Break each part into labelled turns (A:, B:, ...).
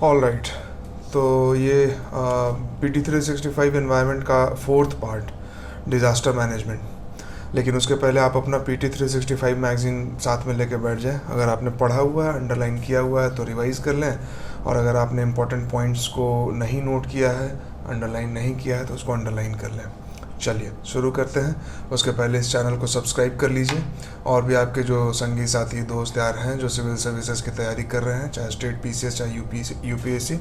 A: All right. तो ये PT365 environment का फोर्थ पार्ट, डिज़ास्टर मैनेजमेंट। लेकिन उसके पहले आप अपना PT365 मैगज़ीन साथ में लेके बैठ जाएं। अगर आपने पढ़ा हुआ है, अंडरलाइन किया हुआ है तो रिवाइज़ कर लें, और अगर आपने इम्पोर्टेंट पॉइंट्स को नहीं नोट किया है, अंडरलाइन नहीं किया है, तो उसको अंडरलाइन कर लें। चलिए शुरू करते हैं। उसके पहले इस चैनल को सब्सक्राइब कर लीजिए, और भी आपके जो संगी साथी दोस्त यार हैं जो सिविल सर्विसेज की तैयारी कर रहे हैं, चाहे स्टेट PCS चाहे UPSC,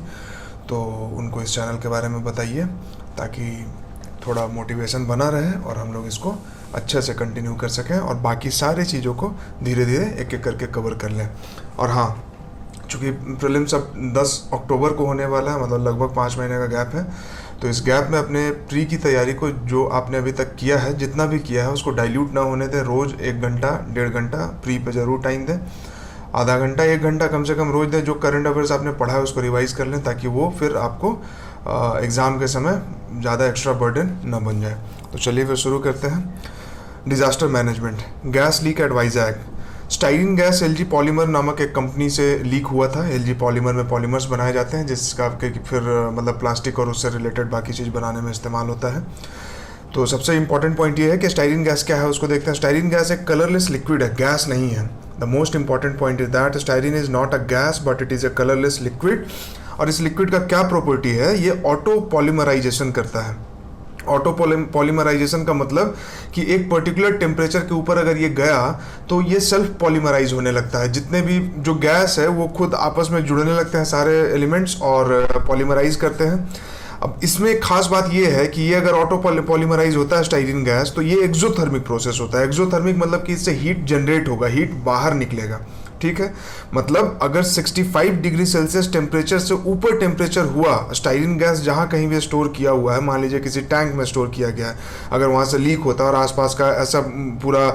A: तो उनको इस चैनल के बारे में बताइए, ताकि थोड़ा मोटिवेशन बना रहे और हम लोग इसको अच्छे से कंटिन्यू कर सकें और बाकी सारी चीज़ों को धीरे धीरे एक एक करके कवर कर लें। और हाँ, चूँकि प्रीलिम्स अब 10 अक्टूबर को होने वाला है, मतलब लगभग 5 महीने का गैप है, तो इस गैप में अपने प्री की तैयारी को जो आपने अभी तक किया है, जितना भी किया है, उसको डाइल्यूट ना होने दें। रोज़ 1 घंटा 1.5 घंटा प्री पे ज़रूर टाइम दें। आधा घंटा 1 घंटा कम से कम रोज़ दें। जो करंट अफेयर्स आपने पढ़ा है उसको रिवाइज कर लें, ताकि वो फिर आपको एग्ज़ाम के समय ज़्यादा एक्स्ट्रा बर्डन ना बन जाए। तो चलिए फिर शुरू करते हैं। Disaster management. Gas leak at Vizag. Styrene gas LG polymer नामक एक कंपनी से लीक हुआ था। LG पॉलीमर में पॉलीमर्स बनाए जाते हैं, जिसका फिर मतलब प्लास्टिक और उससे रिलेटेड बाकी चीज़ बनाने में इस्तेमाल होता है। तो सबसे इंपॉर्टेंट पॉइंट ये है कि स्टाइरिन गैस क्या है, उसको देखते हैं। स्टाइरिन गैस एक कलरलेस लिक्विड है, गैस नहीं है। The most important point is that styrene is not a gas but it is a colourless liquid. और इस लिक्विड का क्या प्रॉपर्टी है, ये ऑटो पॉलीमराइजेशन करता है। ऑटो पॉलीमराइजेशन का मतलब कि एक पर्टिकुलर टेम्परेचर के ऊपर अगर ये गया तो ये सेल्फ पॉलीमराइज होने लगता है। जितने भी जो गैस है वो खुद आपस में जुड़ने लगते हैं सारे एलिमेंट्स, और पॉलीमराइज करते हैं। अब इसमें एक खास बात ये है कि ये अगर ऑटो पॉलीमराइज होता है स्टाइरिन गैस, तो ये एक्सोथर्मिक प्रोसेस होता है। एक्सोथर्मिक मतलब कि इससे हीट जनरेट होगा, हीट बाहर निकलेगा। ठीक है, मतलब अगर 65 डिग्री सेल्सियस टेम्परेचर से ऊपर टेम्परेचर हुआ, स्टाइरिन गैस जहाँ कहीं भी स्टोर किया हुआ है, मान लीजिए किसी टैंक में स्टोर किया गया है, अगर वहाँ से लीक होता है और आसपास का ऐसा पूरा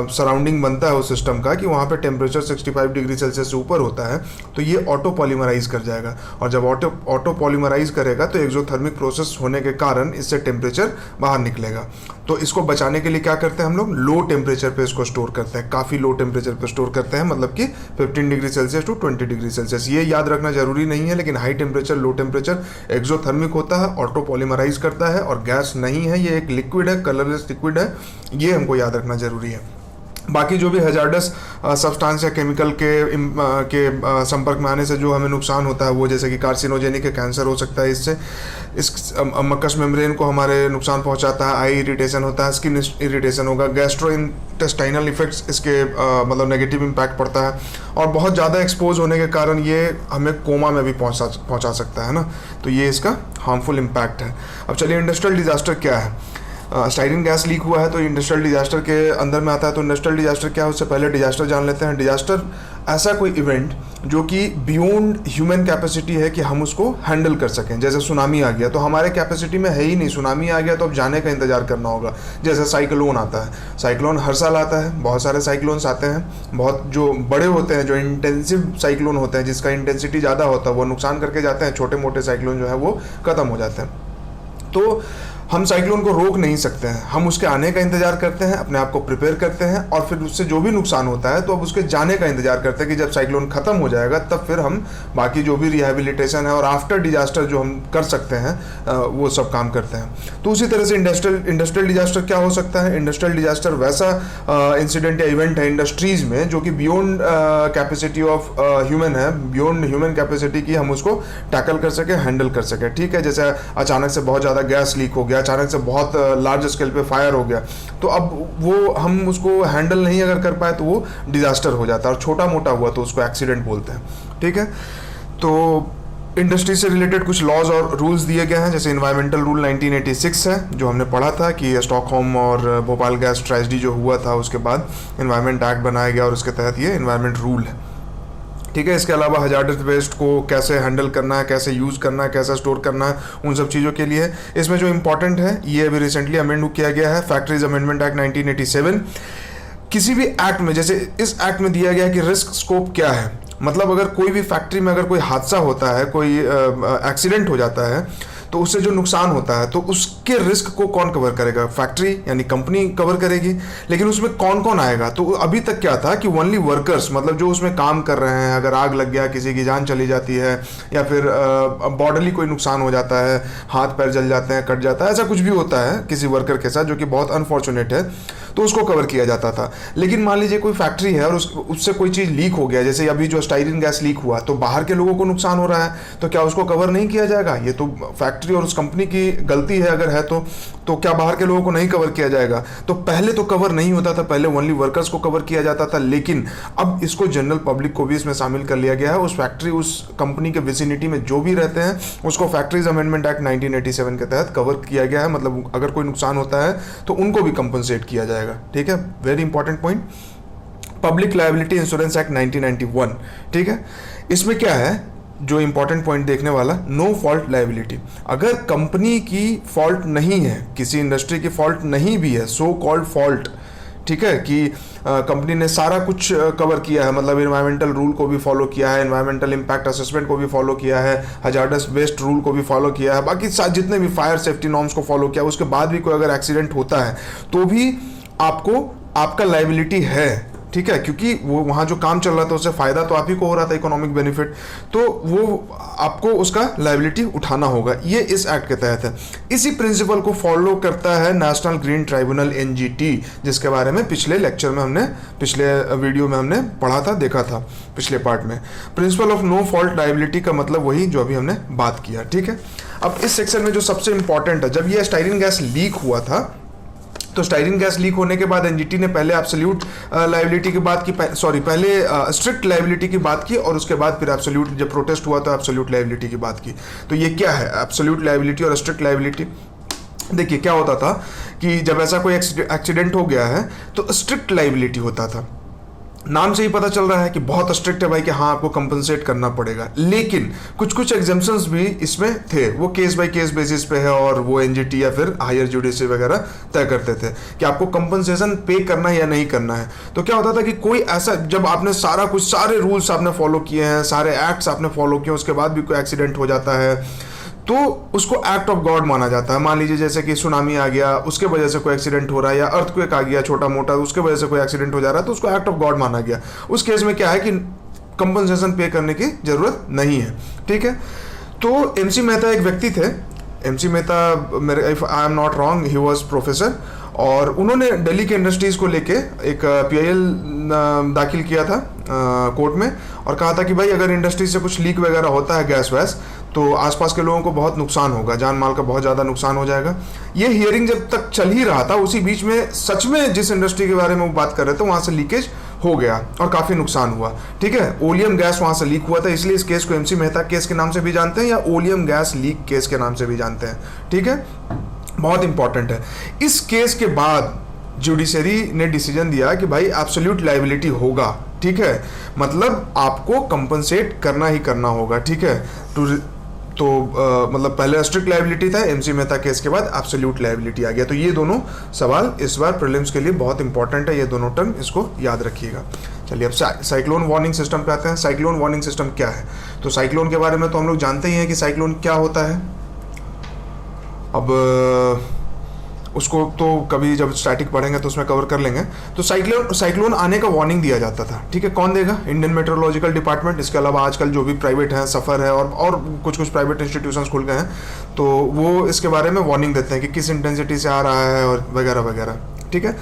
A: सराउंडिंग बनता है उस सिस्टम का कि वहाँ पे टेम्परेचर 65 डिग्री सेल्सियस से ऊपर होता है, तो ये ऑटो पॉलीमराइज कर जाएगा। और जब ऑटो पॉलीमराइज करेगा तो एक्सोथर्मिक प्रोसेस होने के कारण इससे टेम्परेचर बाहर निकलेगा। तो इसको बचाने के लिए क्या करते हैं हम लोग, लो टेम्परेचर पे इसको स्टोर करते हैं, काफ़ी लो टेम्परेचर पे स्टोर करते हैं, मतलब कि 15 degree Celsius to 20 degree Celsius. ये याद रखना जरूरी नहीं है, लेकिन high temperature low temperature exothermic होता है, ऑटो पॉलीमराइज करता है, और गैस नहीं है, ये एक लिक्विड है, कलरलेस लिक्विड है। ये हमको याद रखना जरूरी है। बाकी जो भी हैजार्डस सब्सटेंस या केमिकल के संपर्क में आने से जो हमें नुकसान होता है, वो जैसे कि कार्सिनोजेनिक कैंसर हो सकता है इससे, इस मक्कस मेम्ब्रेन को हमारे नुकसान पहुंचाता है, आई इरिटेशन होता है, स्किन इरिटेशन होगा, गैस्ट्रोइंटेस्टाइनल इफेक्ट्स इसके मतलब नेगेटिव इम्पैक्ट पड़ता है, और बहुत ज़्यादा एक्सपोज होने के कारण ये हमें कोमा में भी पहुंचा सकता है ना। तो ये इसका हार्मफुल इम्पैक्ट है। अब चलिए, इंडस्ट्रियल डिजास्टर क्या है। स्टाइरिन गैस लीक हुआ है तो इंडस्ट्रियल डिजास्टर के अंदर में आता है। तो इंडस्ट्रियल डिजास्टर क्या है, उससे पहले डिजास्टर जान लेते हैं। डिजास्टर ऐसा कोई इवेंट जो कि बियॉन्ड ह्यूमन कैपेसिटी है कि हम उसको हैंडल कर सकें। जैसे सुनामी आ गया तो हमारे कैपेसिटी में है ही नहीं, सुनामी आ गया तो अब जाने का इंतजार करना होगा। जैसे साइक्लोन आता है, साइक्लोन हर साल आता है, बहुत सारे साइक्लोन्स आते हैं, बहुत जो बड़े होते हैं, जो इंटेंसिव साइक्लोन होते हैं, जिसका इंटेंसिटी ज़्यादा होता है, वो नुकसान करके जाते हैं। छोटे मोटे साइक्लोन जो है वो ख़त्म हो जाते हैं। तो हम साइक्लोन को रोक नहीं सकते हैं, हम उसके आने का इंतजार करते हैं, अपने आप को प्रिपेयर करते हैं, और फिर उससे जो भी नुकसान होता है तो अब उसके जाने का इंतजार करते हैं कि जब साइक्लोन खत्म हो जाएगा तब फिर हम बाकी जो भी रिहेबिलिटेशन है और आफ्टर डिजास्टर जो हम कर सकते हैं वो सब काम करते हैं। तो उसी तरह से इंडस्ट्रियल डिजास्टर क्या हो सकता है। इंडस्ट्रियल डिजास्टर वैसा इंसिडेंट या इवेंट है इंडस्ट्रीज में जो कि बियॉन्ड कैपेसिटी ऑफ ह्यूमन है, बियॉन्ड ह्यूमन कैपेसिटी की हम उसको टैकल कर सके, हैंडल कर सके। ठीक है, जैसे अचानक से बहुत ज़्यादा गैस लीक हो गया, अचानक से बहुत लार्ज स्केल पे फायर हो गया, तो अब वो हम उसको हैंडल नहीं अगर कर पाए तो वो डिजास्टर हो जाता है, और छोटा मोटा हुआ तो उसको एक्सीडेंट बोलते हैं। ठीक है, तो इंडस्ट्री से रिलेटेड कुछ लॉज और रूल्स दिए गए हैं। जैसे इन्वायरमेंटल रूल 1986 है, जो हमने पढ़ा था कि स्टॉकहोम और भोपाल गैस ट्रेजेडी जो हुआ था उसके बाद इन्वायरमेंट एक्ट बनाया गया, और उसके तहत ये इन्वायरमेंट रूल है। ठीक है, इसके अलावा हजार्डस वेस्ट को कैसे हैंडल करना है, कैसे यूज़ करना है, कैसे स्टोर करना है, उन सब चीज़ों के लिए इसमें जो इंपॉर्टेंट है, ये अभी रिसेंटली अमेंड किया गया है, फैक्ट्रीज अमेंडमेंट एक्ट 1987। किसी भी एक्ट में, जैसे इस एक्ट में दिया गया है कि रिस्क स्कोप क्या है, मतलब अगर कोई भी फैक्ट्री में अगर कोई हादसा होता है, कोई एक्सीडेंट हो जाता है, तो उससे जो नुकसान होता है तो उसके रिस्क को कौन कवर करेगा? फैक्ट्री यानी कंपनी कवर करेगी। लेकिन उसमें कौन कौन आएगा? तो अभी तक क्या था कि ओनली वर्कर्स, मतलब जो उसमें काम कर रहे हैं, अगर आग लग गया, किसी की जान चली जाती है या फिर बॉडली कोई नुकसान हो जाता है, हाथ पैर जल जाते हैं, कट जाता है, ऐसा कुछ भी होता है किसी वर्कर के साथ जो कि बहुत अनफॉर्चुनेट है, तो उसको कवर किया जाता था। लेकिन मान लीजिए कोई फैक्ट्री है और उससे कोई चीज़ लीक हो गया, जैसे अभी जो स्टाइरिन गैस लीक हुआ, तो बाहर के लोगों को नुकसान हो रहा है, तो क्या उसको कवर नहीं किया जाएगा? ये तो फैक्ट्री और उस कंपनी की गलती है अगर है तो क्या बाहर के लोगों को नहीं कवर किया जाएगा? तो पहले तो कवर नहीं होता था, पहले ओनली वर्कर्स को कवर किया जाता था। लेकिन अब इसको जनरल पब्लिक को भी इसमें शामिल कर लिया गया है। उस फैक्ट्री, उस कंपनी के विसिनिटी में जो भी रहते हैं, उसको फैक्ट्रीज अमेंडमेंट एक्ट 1987 के तहत कवर किया गया है। मतलब अगर कोई नुकसान होता है तो उनको भी कंपनसेट किया जाएगा। ठीक है, very important point. Public liability insurance act 1991, ठीक है, इसमें क्या है जो इंपॉर्टेंट पॉइंट देखने वाला, नो फॉल्ट लायबिलिटी। अगर कंपनी की फॉल्ट नहीं है, किसी इंडस्ट्री की फॉल्ट नहीं भी है, सो कॉल्ड फॉल्ट, ठीक है, कि कंपनी ने सारा कुछ कवर किया है, मतलब एनवायरमेंटल रूल को भी फॉलो किया है, एनवायरमेंटल इम्पैक्ट असेसमेंट को भी फॉलो किया है, हजार्डस वेस्ट रूल को भी फॉलो किया है, बाकी जितने भी फायर सेफ्टी नॉर्म्स को फॉलो किया, उसके बाद भी कोई अगर एक्सीडेंट होता है तो भी आपका लायबिलिटी है। ठीक है, क्योंकि वो वहाँ जो काम चल रहा था उससे फ़ायदा तो आप ही को हो रहा था, इकोनॉमिक बेनिफिट, तो वो आपको उसका लायबिलिटी उठाना होगा। ये इस एक्ट के तहत है। इसी प्रिंसिपल को फॉलो करता है नेशनल ग्रीन ट्राइब्यूनल NGT, जिसके बारे में पिछले लेक्चर में पिछले वीडियो में हमने पढ़ा था, देखा था पिछले पार्ट में। Principle of no fault liability का मतलब वही जो अभी हमने बात किया। ठीक है, अब इस सेक्शन में जो सबसे इंपॉर्टेंट है, जब ये स्टाइरिन गैस लीक हुआ था तो स्टाइरिन गैस लीक होने के बाद एनजीटी ने पहले एब्सोल्यूट लायबिलिटी की बात की, पहले स्ट्रिक्ट लायबिलिटी की बात की, और उसके बाद फिर एब्सोल्यूट, जब प्रोटेस्ट हुआ तो एब्सोल्यूट लायबिलिटी की बात की। तो ये क्या है एब्सोल्यूट लायबिलिटी और स्ट्रिक्ट लायबिलिटी? देखिए क्या होता था कि जब ऐसा कोई एक्सीडेंट हो गया है तो स्ट्रिक्ट लायबिलिटी होता था। नाम से ही पता चल रहा है कि बहुत स्ट्रिक्ट है भाई, कि हाँ आपको कंपनसेट करना पड़ेगा। लेकिन कुछ एग्जाम्पशंस भी इसमें थे, वो केस बाय केस बेसिस पे है, और वो एनजीटी या फिर हायर जुडिशरी वगैरह तय करते थे कि आपको कंपनसेशन पे करना है या नहीं करना है। तो क्या होता था कि कोई ऐसा, जब आपने सारे रूल्स आपने फॉलो किए हैं, सारे एक्ट्स आपने फॉलो किए, उसके बाद भी कोई एक्सीडेंट हो जाता है तो उसको एक्ट ऑफ गॉड माना जाता है। मान लीजिए जैसे कि सुनामी आ गया, उसके वजह से कोई एक्सीडेंट हो रहा है, या अर्थक्वेक आ गया छोटा मोटा, उसके वजह से कोई एक्सीडेंट हो जा रहा है, तो उसको एक्ट ऑफ गॉड माना गया। उस केस में क्या है कि कंपनसेशन पे करने की जरूरत नहीं है। ठीक है, तो MC मेहता एक व्यक्ति थे। MC मेहता, मेरे if I am not wrong, he was professor, और उन्होंने दिल्ली के इंडस्ट्रीज़ को लेके एक PIL दाखिल किया था कोर्ट में, और कहा था कि भाई अगर इंडस्ट्री से कुछ लीक वगैरह होता है गैस वैस, तो आसपास के लोगों को बहुत नुकसान होगा, जान माल का बहुत ज़्यादा नुकसान हो जाएगा। ये हियरिंग जब तक चल ही रहा था, उसी बीच में सच में जिस इंडस्ट्री के बारे में वो बात कर रहे थे वहाँ से लीकेज हो गया और काफ़ी नुकसान हुआ। ठीक है, ओलियम गैस वहाँ से लीक हुआ था, इसलिए इस केस को MC मेहता केस के नाम से भी जानते हैं, या ओलियम गैस लीक केस के नाम से भी जानते हैं। ठीक है, बहुत इंपॉर्टेंट है। इस केस के बाद जुडिशरी ने डिसीजन दिया कि भाई एब्सोल्यूट लायबिलिटी होगा। ठीक है, मतलब आपको कंपनसेट करना ही करना होगा। ठीक है, तो मतलब पहले स्ट्रिक्ट लायबिलिटी था, MC मेहता केस के बाद एब्सोल्यूट लायबिलिटी आ गया। तो ये दोनों सवाल इस बार प्रीलिम्स के लिए बहुत इंपॉर्टेंट है, ये दोनों टर्म इसको याद रखिएगा। चलिए अब साइक्लोन वार्निंग सिस्टम पे आते हैं। साइक्लोन वार्निंग सिस्टम क्या है? तो साइक्लोन के बारे में तो हम लोग जानते ही हैं कि साइक्लोन क्या होता है। अब उसको तो कभी जब स्टैटिक पढ़ेंगे तो उसमें कवर कर लेंगे। तो साइक्लोन आने का वार्निंग दिया जाता था। ठीक है, कौन देगा? Indian Meteorological Department. इसके अलावा आजकल जो भी प्राइवेट हैं, सफ़र है, और कुछ प्राइवेट इंस्टीट्यूशंस खुल गए हैं, तो वो इसके बारे में वार्निंग देते हैं कि किस इंटेंसिटी से आ रहा है और वगैरह वगैरह। ठीक है,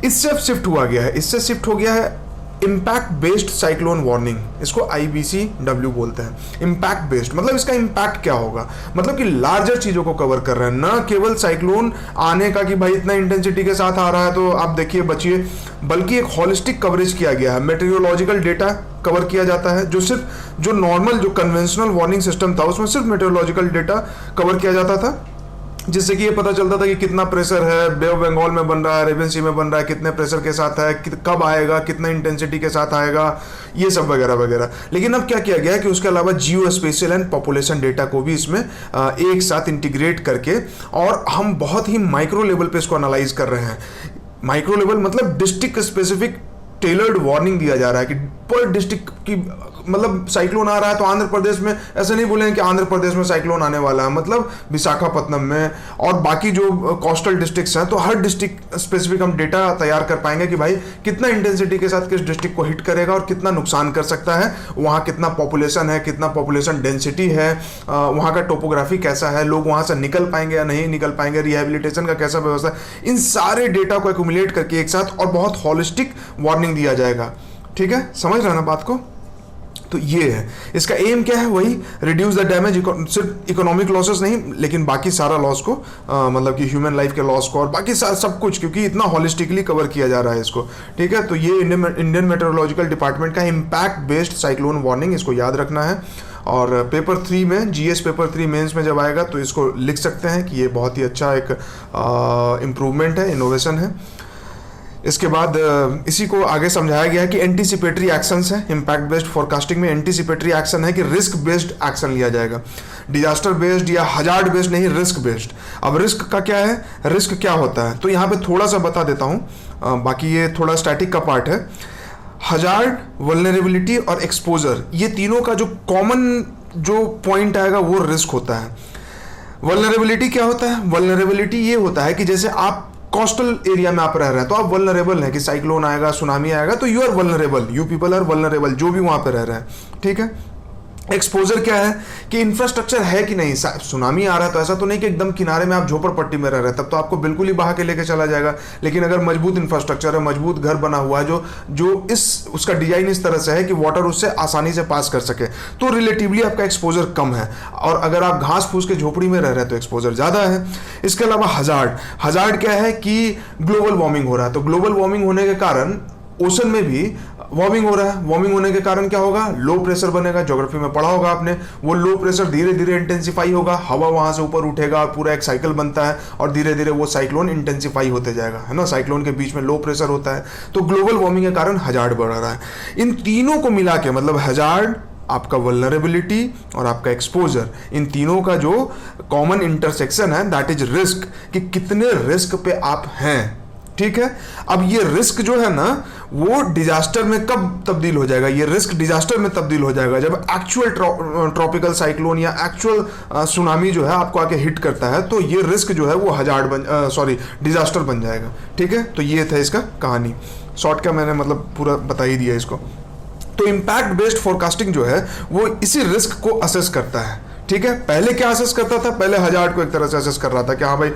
A: इससे शिफ्ट हुआ गया है, इससे शिफ्ट हो गया है इम्पैक्ट बेस्ड साइक्लोन वार्निंग। इसको IBCW बोलते हैं। इम्पैक्ट बेस्ड मतलब इसका इम्पैक्ट क्या होगा, मतलब कि लार्जर चीज़ों को कवर कर रहे हैं, ना केवल साइक्लोन आने का कि भाई इतना इंटेंसिटी के साथ आ रहा है तो आप देखिए बचिए, बल्कि एक हॉलिस्टिक कवरेज किया गया है। मेटेरियोलॉजिकल डेटा कवर किया जाता है, जो नॉर्मल जो कन्वेंशनल वार्निंग सिस्टम था उसमें सिर्फ मेटेरियोलॉजिकल डेटा कवर किया जाता था, जिससे कि ये पता चलता था कि कितना प्रेशर है, बे ऑफ बंगाल में बन रहा है, अरेबियन सी में बन रहा है, कितने प्रेशर के साथ है, कब आएगा, कितना इंटेंसिटी के साथ आएगा, ये सब वगैरह वगैरह। लेकिन अब क्या किया गया है कि उसके अलावा जियो स्पेशियल एंड पॉपुलेशन डेटा को भी इसमें एक साथ इंटीग्रेट करके, और हम बहुत ही माइक्रो लेवल पे इसको एनालाइज कर रहे हैं। माइक्रो लेवल मतलब डिस्ट्रिक्ट स्पेसिफिक टेलर्ड वार्निंग दिया जा रहा है कि पर डिस्ट्रिक्ट की मतलब साइक्लोन आ रहा है तो आंध्र प्रदेश में ऐसे नहीं बोलेंगे कि आंध्र प्रदेश में साइक्लोन आने वाला है, मतलब विशाखापत्तनम में और बाकी जो कोस्टल डिस्ट्रिक्ट्स हैं, तो हर डिस्ट्रिक्ट स्पेसिफिक हम डेटा तैयार कर पाएंगे कि भाई कितना इंटेंसिटी के साथ किस डिस्ट्रिक्ट को हिट करेगा और कितना नुकसान कर सकता है, वहाँ कितना पॉपुलेशन है, कितना पॉपुलेशन डेंसिटी है, वहाँ का टोपोग्राफी कैसा है, लोग वहाँ से निकल पाएंगे या नहीं निकल पाएंगे, रिहेबिलिटेशन का कैसा व्यवस्था है, इन सारे डेटा को एक्यूमुलेट करके एक साथ और बहुत हॉलिस्टिक वार्निंग दिया जाएगा। ठीक है, समझ रहे ना बात को? तो ये है इसका एम क्या है, वही रिड्यूस द डैमेज, सिर्फ इकोनॉमिक लॉसेस नहीं लेकिन बाकी सारा लॉस को, मतलब कि ह्यूमन लाइफ के लॉस को और बाकी सब कुछ, क्योंकि इतना हॉलिस्टिकली कवर किया जा रहा है इसको। ठीक है, तो ये इंडियन मेट्रोलॉजिकल डिपार्टमेंट का इम्पैक्ट बेस्ड साइक्लोन वार्निंग, इसको याद रखना है। और पेपर 3 में, जीएस पेपर 3 मेंस में जब आएगा तो इसको लिख सकते हैं कि ये बहुत ही अच्छा एक इम्प्रूवमेंट है, इनोवेशन है। इसके बाद इसी को आगे समझाया गया है कि एंटीसिपेटरी एक्शंस है, इम्पैक्ट बेस्ड फोरकास्टिंग में एंटीसिपेटरी एक्शन है कि रिस्क बेस्ड एक्शन लिया जाएगा, डिजास्टर बेस्ड या हजार्ड बेस्ड नहीं, रिस्क बेस्ड। अब रिस्क का क्या है, रिस्क क्या होता है, तो यहाँ पे थोड़ा सा बता देता हूँ, बाकी ये थोड़ा स्टैटिक का पार्ट है। हजार्ड, वल्नरेबिलिटी और एक्सपोजर, ये तीनों का जो कॉमन जो पॉइंट आएगा वो रिस्क होता है। वल्नरेबिलिटी क्या होता है, वल्नरेबिलिटी ये होता है कि जैसे आप कोस्टल एरिया में आप रह रहे हैं तो आप वल्नरेबल हैं कि साइक्लोन आएगा, सुनामी आएगा, तो you are vulnerable, you people are vulnerable, जो भी वहां पे रह रहे हैं। ठीक है, एक्सपोजर क्या है कि इंफ्रास्ट्रक्चर है कि नहीं, सुनामी आ रहा है तो ऐसा तो नहीं कि एकदम किनारे में आप झोपड़पट्टी में रह रहे हैं, तब तो आपको बिल्कुल ही बहा के लेके चला जाएगा। लेकिन अगर मजबूत इंफ्रास्ट्रक्चर है, मजबूत घर बना हुआ है, जो उसका डिजाइन इस तरह से है कि वाटर उससे आसानी से पास कर सके, तो रिलेटिवली आपका एक्सपोजर कम है। और अगर आप घास फूस के झोपड़ी में रह रहे हैं तो एक्सपोजर ज़्यादा है। इसके अलावा हजार्ड क्या है कि ग्लोबल वार्मिंग हो रहा है, तो ग्लोबल वार्मिंग होने के कारण ओशन में भी वार्मिंग हो रहा है। वार्मिंग होने के कारण क्या होगा, लो प्रेशर बनेगा, ज्योग्राफी में पढ़ा होगा आपने, वो लो प्रेशर धीरे धीरे इंटेंसिफाई होगा, हवा वहां से ऊपर उठेगा, पूरा एक साइकिल बनता है और धीरे धीरे वो साइक्लोन इंटेंसिफाई होते जाएगा, है ना। साइक्लोन के बीच में लो प्रेशर होता है, तो ग्लोबल वार्मिंग के कारण हजार्ड बढ़ रहा है। इन तीनों को मिला के मतलब हजार्ड, आपका वल्नरेबिलिटी और आपका एक्सपोजर, इन तीनों का जो कॉमन इंटरसेक्शन है दैट इज रिस्क, कि कितने रिस्क पे आप हैं। ठीक है, अब ये रिस्क जो है ना वो डिजास्टर में कब तब्दील हो जाएगा, ये रिस्क डिजास्टर में तब्दील हो जाएगा जब एक्चुअल ट्रॉपिकल साइक्लोन या एक्चुअल सुनामी जो है आपको आके हिट करता है, तो ये रिस्क जो है वो डिजास्टर बन जाएगा। ठीक है, तो ये था इसका कहानी, शॉर्ट का मैंने मतलब पूरा बता ही दिया इसको। तो इम्पैक्ट बेस्ड फोरकास्टिंग जो है वो इसी रिस्क को असेस करता है। ठीक है, पहले क्या असेस करता था, पहले हजार्ड को एक तरह से असेस कर रहा था कि हाँ भाई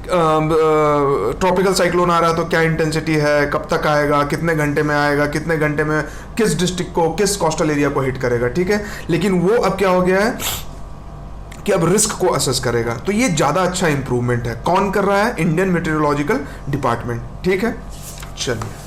A: ट्रॉपिकल साइक्लोन आ रहा है तो क्या इंटेंसिटी है, कब तक आएगा, कितने घंटे में आएगा, कितने घंटे में किस डिस्ट्रिक्ट को, किस कोस्टल एरिया को हिट करेगा। ठीक है, लेकिन वो अब क्या हो गया है कि अब रिस्क को असेस करेगा, तो ये ज़्यादा अच्छा इंप्रूवमेंट है। कौन कर रहा है, इंडियन मेट्रोलॉजिकल डिपार्टमेंट। ठीक है, चलिए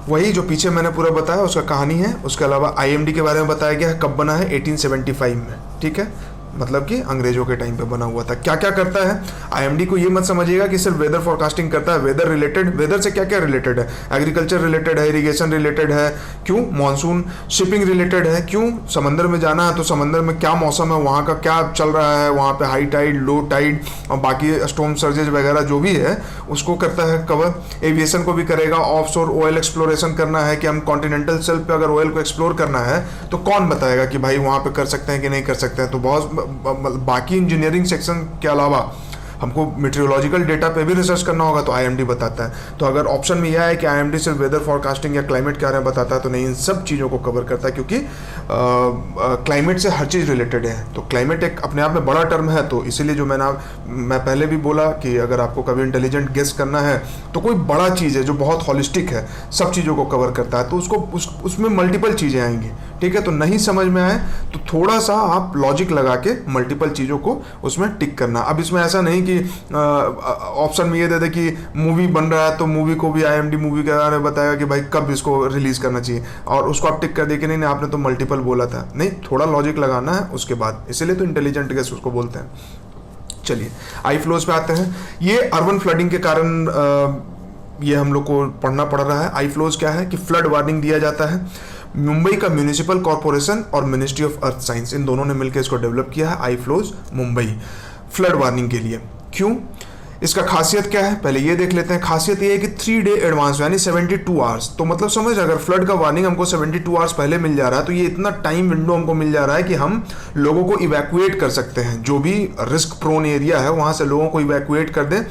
A: वही जो पीछे मैंने पूरा बताया उसका कहानी है। उसके अलावा आईएमडी के बारे में बताया गया है, कब बना है, 1875 में। ठीक है, मतलब कि अंग्रेजों के टाइम पे बना हुआ था। क्या क्या करता है आईएमडी को, ये मत समझिएगा कि सिर्फ वेदर फोरकास्टिंग करता है। वेदर रिलेटेड, वेदर से क्या क्या रिलेटेड है, एग्रीकल्चर रिलेटेड है, इरिगेशन रिलेटेड है, क्यों मॉनसून, शिपिंग रिलेटेड है, क्यों समंदर में जाना है तो समंदर में क्या मौसम है, वहाँ का क्या चल रहा है, वहाँ पे हाई टाइड, लो टाइड और बाकी स्टॉर्म सर्जेज वगैरह जो भी है उसको करता है कवर। एविएशन को भी करेगा, ऑफशोर ऑयल एक्सप्लोरेशन करना है कि हम कॉन्टिनेंटल शेल्फ पे अगर ऑयल को एक्सप्लोर करना है तो कौन बताएगा कि भाई वहाँ पे कर सकते हैं कि नहीं कर सकते हैं। तो बहुत बाकी इंजीनियरिंग सेक्शन के अलावा हमको मेट्रोलॉजिकल डेटा पे भी रिसर्च करना होगा तो आईएमडी बताता है। तो अगर ऑप्शन में यह है कि आईएमडी सिर्फ वेदर फोरकास्टिंग या क्लाइमेट के बारे में बताता है तो नहीं, इन सब चीज़ों को कवर करता है, क्योंकि क्लाइमेट से हर चीज़ रिलेटेड है। तो क्लाइमेट एक अपने आप में बड़ा टर्म है, तो इसीलिए जो मैं पहले भी बोला कि अगर आपको कभी इंटेलिजेंट गेस करना है तो कोई बड़ा चीज़ है जो बहुत हॉलिस्टिक है, सब चीज़ों को कवर करता है, तो उसमें मल्टीपल चीज़ें आएंगी। ठीक है, तो नहीं समझ में आए तो थोड़ा सा आप लॉजिक लगा के मल्टीपल चीज़ों को उसमें टिक करना। अब इसमें ऐसा नहीं कि ऑप्शन में ये दे दे कि मूवी बन रहा है तो मूवी को भी आईएमडी मूवी के बारे में बताएगा कि भाई कब इसको रिलीज करना चाहिए, और उसको आप टिक कर दे कि नहीं आपने तो मल्टीपल बोला था। नहीं, थोड़ा लॉजिक लगाना है उसके बाद, इसीलिए तो इंटेलिजेंट गेस उसको बोलते हैं। चलिए आई फ्लोज पे आते हैं। ये अर्बन फ्लडिंग के कारण ये हम लोग को पढ़ना पड़ रहा है। आई फ्लोज क्या है कि फ्लड वार्निंग दिया जाता है। मुंबई का म्यूनिसिपल कॉर्पोरेशन और मिनिस्ट्री ऑफ अर्थ साइंस, इन दोनों ने मिलकर इसको डेवलप किया है, आई फ्लोज मुंबई, फ्लड वार्निंग के लिए। क्यों? इसका खासियत क्या है पहले ये देख लेते हैं। खासियत ये है कि 3 डे एडवांस यानी 72 आवर्स। तो मतलब समझ, अगर फ्लड का वार्निंग हमको 72 आवर्स पहले मिल जा रहा है तो ये इतना टाइम विंडो हमको मिल जा रहा है कि हम लोगों को इवैक्यूएट कर सकते हैं। जो भी रिस्क प्रोन एरिया है वहाँ से लोगों को इवैक्यूएट कर दें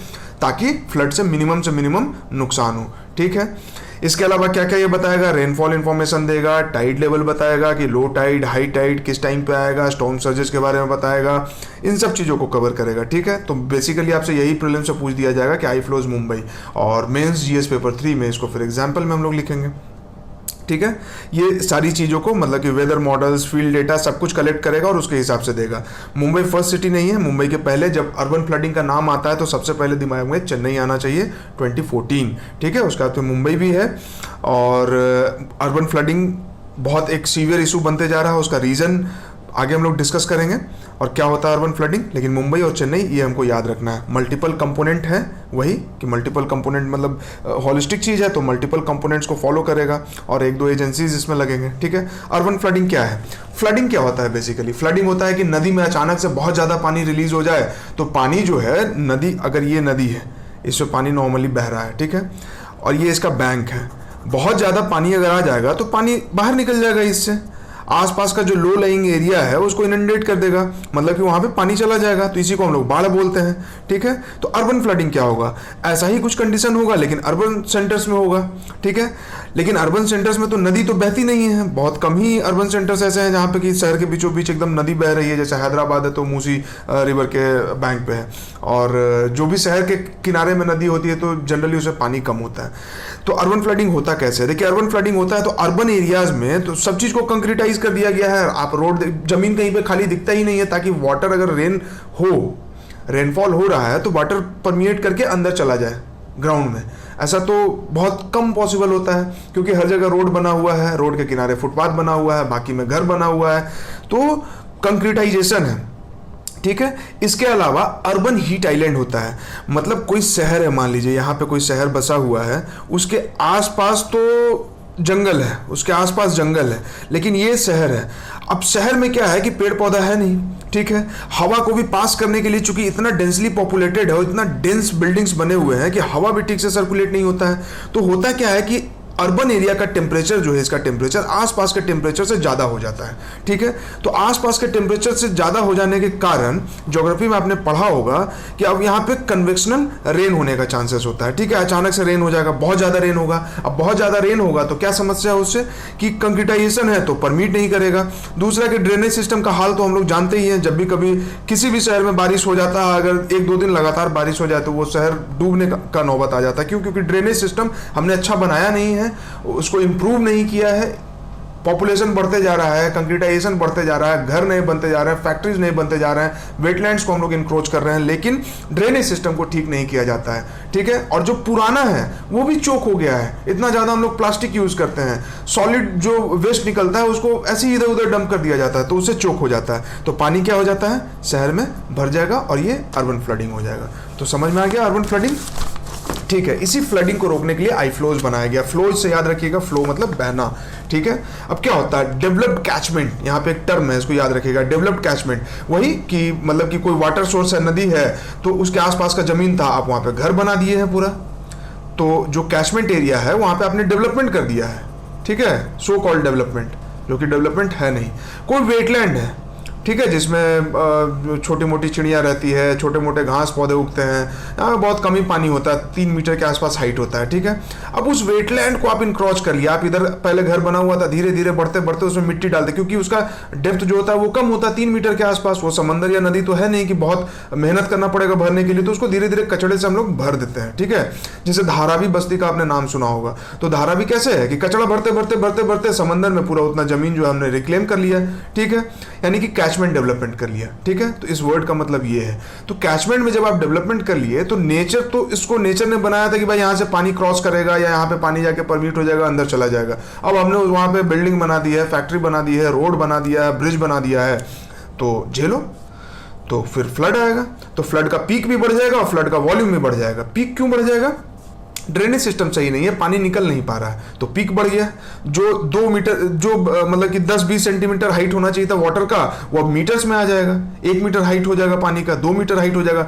A: ताकि फ्लड से मिनिमम नुकसान हो। ठीक है, इसके अलावा क्या क्या ये बताएगा, रेनफॉल इन्फॉर्मेशन देगा, टाइड लेवल बताएगा कि लो टाइड हाई टाइड किस टाइम पे आएगा, स्टॉर्म सर्जेस के बारे में बताएगा, इन सब चीज़ों को कवर करेगा। ठीक है, तो बेसिकली आपसे यही प्रीलिम्स से पूछ दिया जाएगा कि आई फ्लोज मुंबई, और मेंस जीएस पेपर 3 में इसको फिर एग्जाम्पल में हम लोग लिखेंगे। ठीक है, ये सारी चीज़ों को मतलब कि वेदर मॉडल्स, फील्ड डेटा सब कुछ कलेक्ट करेगा और उसके हिसाब से देगा। मुंबई फर्स्ट सिटी नहीं है, मुंबई के पहले जब अर्बन फ्लडिंग का नाम आता है तो सबसे पहले दिमाग में चेन्नई आना चाहिए 2014। ठीक है, उसके बाद तो मुंबई भी है। और अर्बन फ्लडिंग बहुत एक सीवियर इशू बनते जा रहा है, उसका रीज़न आगे हम लोग डिस्कस करेंगे और क्या होता है अर्बन फ्लडिंग। लेकिन मुंबई और चेन्नई ये हमको याद रखना है। मल्टीपल कंपोनेंट है, वही कि मल्टीपल कंपोनेंट मतलब हॉलिस्टिक चीज़ है तो मल्टीपल कंपोनेंट्स को फॉलो करेगा और 1-2 एजेंसीज इसमें लगेंगे। ठीक है, अर्बन फ्लडिंग क्या है, फ्लडिंग क्या होता है बेसिकली, फ्लडिंग होता है कि नदी में अचानक से बहुत ज़्यादा पानी रिलीज हो जाए। तो पानी जो है नदी, अगर ये नदी है इसमें पानी नॉर्मली बह रहा है, ठीक है, और ये इसका बैंक है, बहुत ज़्यादा पानी अगर आ जाएगा तो पानी बाहर निकल जाएगा, इससे आसपास का जो लो लाइंग एरिया है उसको इनंडेट कर देगा, मतलब कि वहाँ पे पानी चला जाएगा, तो इसी को हम लोग बाढ़ बोलते हैं। ठीक है, तो अर्बन फ्लडिंग क्या होगा, ऐसा ही कुछ कंडीशन होगा लेकिन अर्बन सेंटर्स में होगा। ठीक है, लेकिन अर्बन सेंटर्स में तो नदी तो बहती नहीं है, बहुत कम ही अर्बन सेंटर्स ऐसे हैं जहाँ पे कि शहर के बीचों बीच एकदम नदी बह रही है। जैसे हैदराबाद है तो मूसी रिवर के बैंक पे है, और जो भी शहर के किनारे में नदी होती है तो जनरली उससे पानी कम होता है। तो अर्बन फ्लडिंग होता कैसे है, देखिए अर्बन फ्लडिंग होता है तो अर्बन एरियाज में तो सब चीज़ को कंक्रीटाइज कर दिया गया है। आप रोड, जमीन कहीं पे खाली दिखता ही नहीं है, ताकि वाटर अगर रेनफॉल हो रहा है तो वाटर परमिएट करके अंदर चला जाए ग्राउंड में। ऐसा तो बहुत कम पॉसिबल होता है क्योंकि हर जगह रोड बना हुआ है, रोड के किनारे फुटपाथ बना हुआ है, बाकी में घर बना हुआ है, तो कंक्रीटाइजेशन है। ठीक है, इसके अलावा अर्बन हीट आइलैंड होता है, मतलब कोई शहर है, मान लीजिए यहाँ पे कोई शहर बसा हुआ है, उसके आसपास तो जंगल है, उसके आसपास जंगल है, लेकिन ये शहर है। अब शहर में क्या है कि पेड़ पौधा है नहीं, ठीक है, हवा को भी पास करने के लिए चूंकि इतना डेंसली पॉपुलेटेड है, इतना डेंस बिल्डिंग्स बने हुए हैं कि हवा भी ठीक से सर्कुलेट नहीं होता है। तो होता क्या है कि अर्बन एरिया का टेम्परेचर जो है, इसका टेम्परेचर आसपास के टेम्परेचर से ज़्यादा हो जाता है। ठीक है, तो आसपास के टेम्परेचर से ज़्यादा हो जाने के कारण ज्योग्राफी में आपने पढ़ा होगा कि अब यहाँ पे कन्वेक्शनल रेन होने का चांसेस होता है। ठीक है, अचानक से रेन हो जाएगा, बहुत ज़्यादा रेन होगा। अब बहुत ज़्यादा रेन होगा तो क्या समस्या है उससे कि कंक्रीटाइजेशन है तो परमिट नहीं करेगा। दूसरा कि ड्रेनेज सिस्टम का हाल तो हम लोग जानते ही हैं, जब भी कभी किसी भी शहर में बारिश हो जाता है, अगर 1-2 दिन लगातार बारिश हो जाए तो वो शहर डूबने का नौबत आ जाता है। क्यों? क्योंकि ड्रेनेज सिस्टम हमने अच्छा बनाया नहीं है, उसको इम्प्रूव नहीं किया है। पॉपुलेशन बढ़ते जा रहा है, कंक्रीटाइजेशन बढ़ते जा रहा है, घर नहीं बनते जा रहे हैं, फैक्ट्रीज नहीं बनते जा रहे हैं, वेटलैंड्स को हम लोग इंक्रोच कर रहे हैं, लेकिन ड्रेनेज सिस्टम को ठीक नहीं किया जाता है। ठीक है, और जो पुराना है वो भी चोक हो गया है। इतना ज़्यादा हम लोग प्लास्टिक यूज़ करते हैं, सॉलिड जो वेस्ट निकलता है उसको ऐसे ही इधर उधर डंप कर दिया जाता है, तो उससे चोक हो जाता है। तो पानी क्या हो जाता है, शहर में भर जाएगा और ये अर्बन फ्लडिंग हो जाएगा। तो समझ में आ गया अर्बन फ्लडिंग। ठीक है, इसी फ्लडिंग को रोकने के लिए आई फ्लोज बनाया गया। फ्लोज से याद रखिएगा, फ्लो मतलब बहना। ठीक है, अब क्या होता है डेवलप्ड कैचमेंट, यहाँ पे एक टर्म है, इसको याद रखिएगा। डेवलप्ड कैचमेंट वही कि मतलब कि कोई वाटर सोर्स है, नदी है, तो उसके आसपास का जमीन था, आप वहाँ पे घर बना दिए हैं पूरा, तो जो कैचमेंट एरिया है वहाँ पे आपने डेवलपमेंट कर दिया है। ठीक है, सो कॉल्ड डेवलपमेंट, जो कि डेवलपमेंट है नहीं। कोई वेटलैंड है, ठीक है, जिसमें छोटी मोटी चिड़िया रहती है, छोटे मोटे घास पौधे उगते हैं, यहाँ पे बहुत कम ही पानी होता है, 3 मीटर के आसपास हाइट होता है। ठीक है, अब उस वेटलैंड को आप इनक्रॉच कर लिया, आप इधर पहले घर बना हुआ था, धीरे धीरे बढ़ते बढ़ते उसमें मिट्टी डालते, क्योंकि उसका डेप्थ जो होता है वो कम होता है 3 मीटर के आसपास। वो समंदर या नदी तो है नहीं कि बहुत मेहनत करना पड़ेगा भरने के लिए, तो उसको धीरे धीरे कचड़े से हम लोग भर देते हैं। ठीक है, जैसे धारावी बस्ती का आपने नाम सुना होगा, तो धारावी कैसे है कि कचड़ा भरते भरते भरते भरते समंदर में पूरा उतना जमीन जो हमने रिक्लेम कर लिया। ठीक है, यानी कि कैचमेंट डेवलपमेंट कर लिया। ठीक है, तो इस वर्ड का मतलब ये है। तो कैचमेंट में जब आप डेवलपमेंट कर लिए तो नेचर, तो इसको नेचर ने बनाया था कि भाई यहाँ से पानी क्रॉस करेगा या यहाँ पे पानी जाके परमिट हो जाएगा, अंदर चला जाएगा। अब हमने वहाँ पे बिल्डिंग बना दी है, फैक्ट्री बना दी है, रोड बना दिया है, ब्रिज बना दिया है, तो झेलो, तो फिर फ्लड आएगा। तो फ्लड का पीक भी बढ़ जाएगा और फ्लड का वॉल्यूम भी बढ़ जाएगा। पीक क्यों बढ़ जाएगा? ड्रेनेज सिस्टम सही नहीं है, पानी निकल नहीं पा रहा है, तो पीक बढ़ गया। जो 2 मीटर जो मतलब कि 10-20 सेंटीमीटर हाइट होना चाहिए था वाटर का, वो अब मीटर्स में आ जाएगा। 1 मीटर हाइट हो जाएगा पानी का, 2 मीटर हाइट हो जाएगा।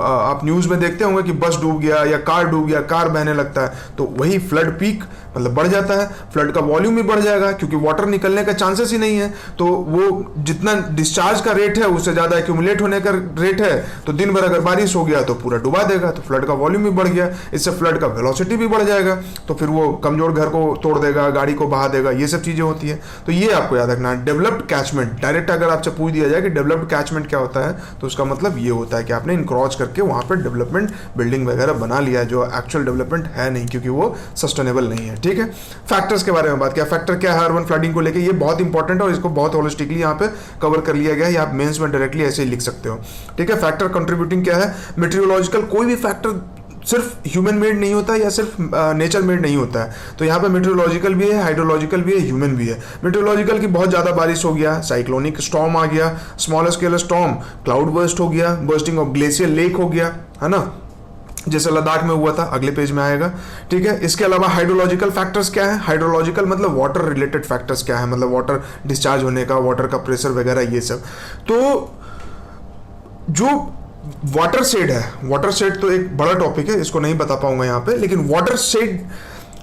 A: आप न्यूज़ में देखते होंगे कि बस डूब गया या कार डूब गया, कार बहने लगता है, तो वही फ्लड पीक मतलब बढ़ जाता है। फ्लड का वॉल्यूम भी बढ़ जाएगा क्योंकि वाटर निकलने का चांसेस ही नहीं है, तो वो जितना डिस्चार्ज का रेट है उससे ज़्यादा एक्यूमुलेट होने का रेट है, तो दिन भर अगर बारिश हो गया तो पूरा डुबा देगा, तो फ्लड का वॉल्यूम भी बढ़ गया, इससे फ्लड का वेलोसिटी भी बढ़ जाएगा, तो फिर वो कमजोर घर को तोड़ देगा, गाड़ी को बहा देगा, ये सब चीज़ें होती है। तो ये आपको याद रखना है। डेवलप्ड कैचमेंट, डायरेक्ट अगर आपसे पूछ दिया जाए कि डेवलप्ड कैचमेंट क्या होता है, तो उसका मतलब ये होता है कि आपने इनक्रॉच करके वहाँ पर डेवलपमेंट बिल्डिंग वगैरह बना लिया है, जो एक्चुअल डेवलपमेंट है नहीं, क्योंकि वो सस्टेनेबल नहीं है। ठीक है, फैक्टर्स के बारे में बात किया। फैक्टर क्या है अर्बन फ्लडिंग को लेके, ये बहुत इंपॉर्टेंट है और इसको बहुत होलिस्टिकली यहाँ पे कवर कर लिया गया है। आप मेंस में डायरेक्टली ऐसे ही लिख सकते हो। ठीक है, फैक्टर कंट्रीब्यूटिंग क्या है, मेटीरियोलॉजिकल, कोई भी फैक्टर सिर्फ ह्यूमन मेड नहीं होता या सिर्फ नेचर मेड नहीं होता है, तो यहाँ पे मेट्रोलॉजिकल भी है, हाइड्रोलॉजिकल भी है, ह्यूमन भी है। मेट्रोलॉजिकल की बहुत ज़्यादा बारिश हो गया, साइक्लोनिक स्टॉर्म आ गया, small scale storm, cloud burst हो गया, बर्स्टिंग ऑफ ग्लेशियर लेक हो गया, है ना, जैसे लद्दाख में हुआ था, अगले पेज में आएगा। ठीक है, इसके अलावा हाइड्रोलॉजिकल फैक्टर्स क्या है, हाइड्रोलॉजिकल मतलब वाटर रिलेटेड फैक्टर्स क्या है, मतलब वाटर डिस्चार्ज होने का, वाटर का प्रेशर वगैरह, ये सब। तो जो वाटर शेड है, वाटर शेड तो एक बड़ा टॉपिक है, इसको नहीं बता पाऊंगा यहाँ पे, लेकिन वाटर शेड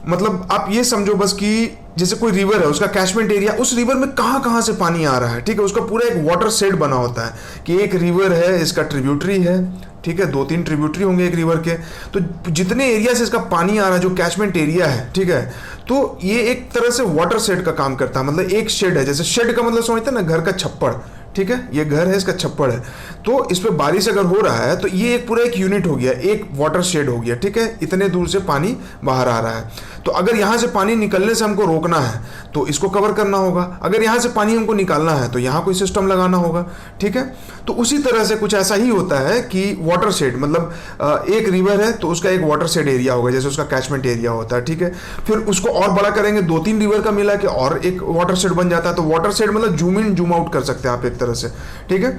A: मतलब आप ये समझो बस कि जैसे कोई रिवर है, उसका कैचमेंट एरिया, उस रिवर में कहाँ कहाँ से पानी आ रहा है। ठीक है, उसका पूरा एक वाटर शेड बना होता है कि एक रिवर है, इसका ट्रिब्यूटरी है, ठीक है, 2-3 ट्रिब्यूटरी होंगे एक रिवर के, तो जितने एरिया से इसका पानी आ रहा है, जो कैचमेंट एरिया है, ठीक है, तो ये एक तरह से वाटर शेड का काम करता है। मतलब एक शेड है, जैसे शेड का मतलब समझते हैं ना, घर का छप्पड़, ठीक है, ये घर है, इसका छप्पड़ है, तो इस पे बारिश अगर हो रहा है तो ये एक पूरा एक यूनिट हो गया, एक वाटर शेड हो गया। ठीक है, इतने दूर से पानी बाहर आ रहा है, तो अगर यहाँ से पानी निकलने से हमको रोकना है तो इसको कवर करना होगा, अगर यहाँ से पानी हमको निकालना है तो यहाँ कोई सिस्टम लगाना होगा। ठीक है, तो उसी तरह से कुछ ऐसा ही होता है कि वाटर शेड मतलब एक रिवर है तो उसका एक वाटर शेड एरिया होगा, जैसे उसका कैचमेंट एरिया होता है। ठीक है, फिर उसको और बड़ा करेंगे, 2-3 रिवर का मिला के और एक वाटर शेड बन जाता है, तो वाटर शेड मतलब जूम इन जूम आउट कर सकते हैं आप एक तरह से। ठीक है,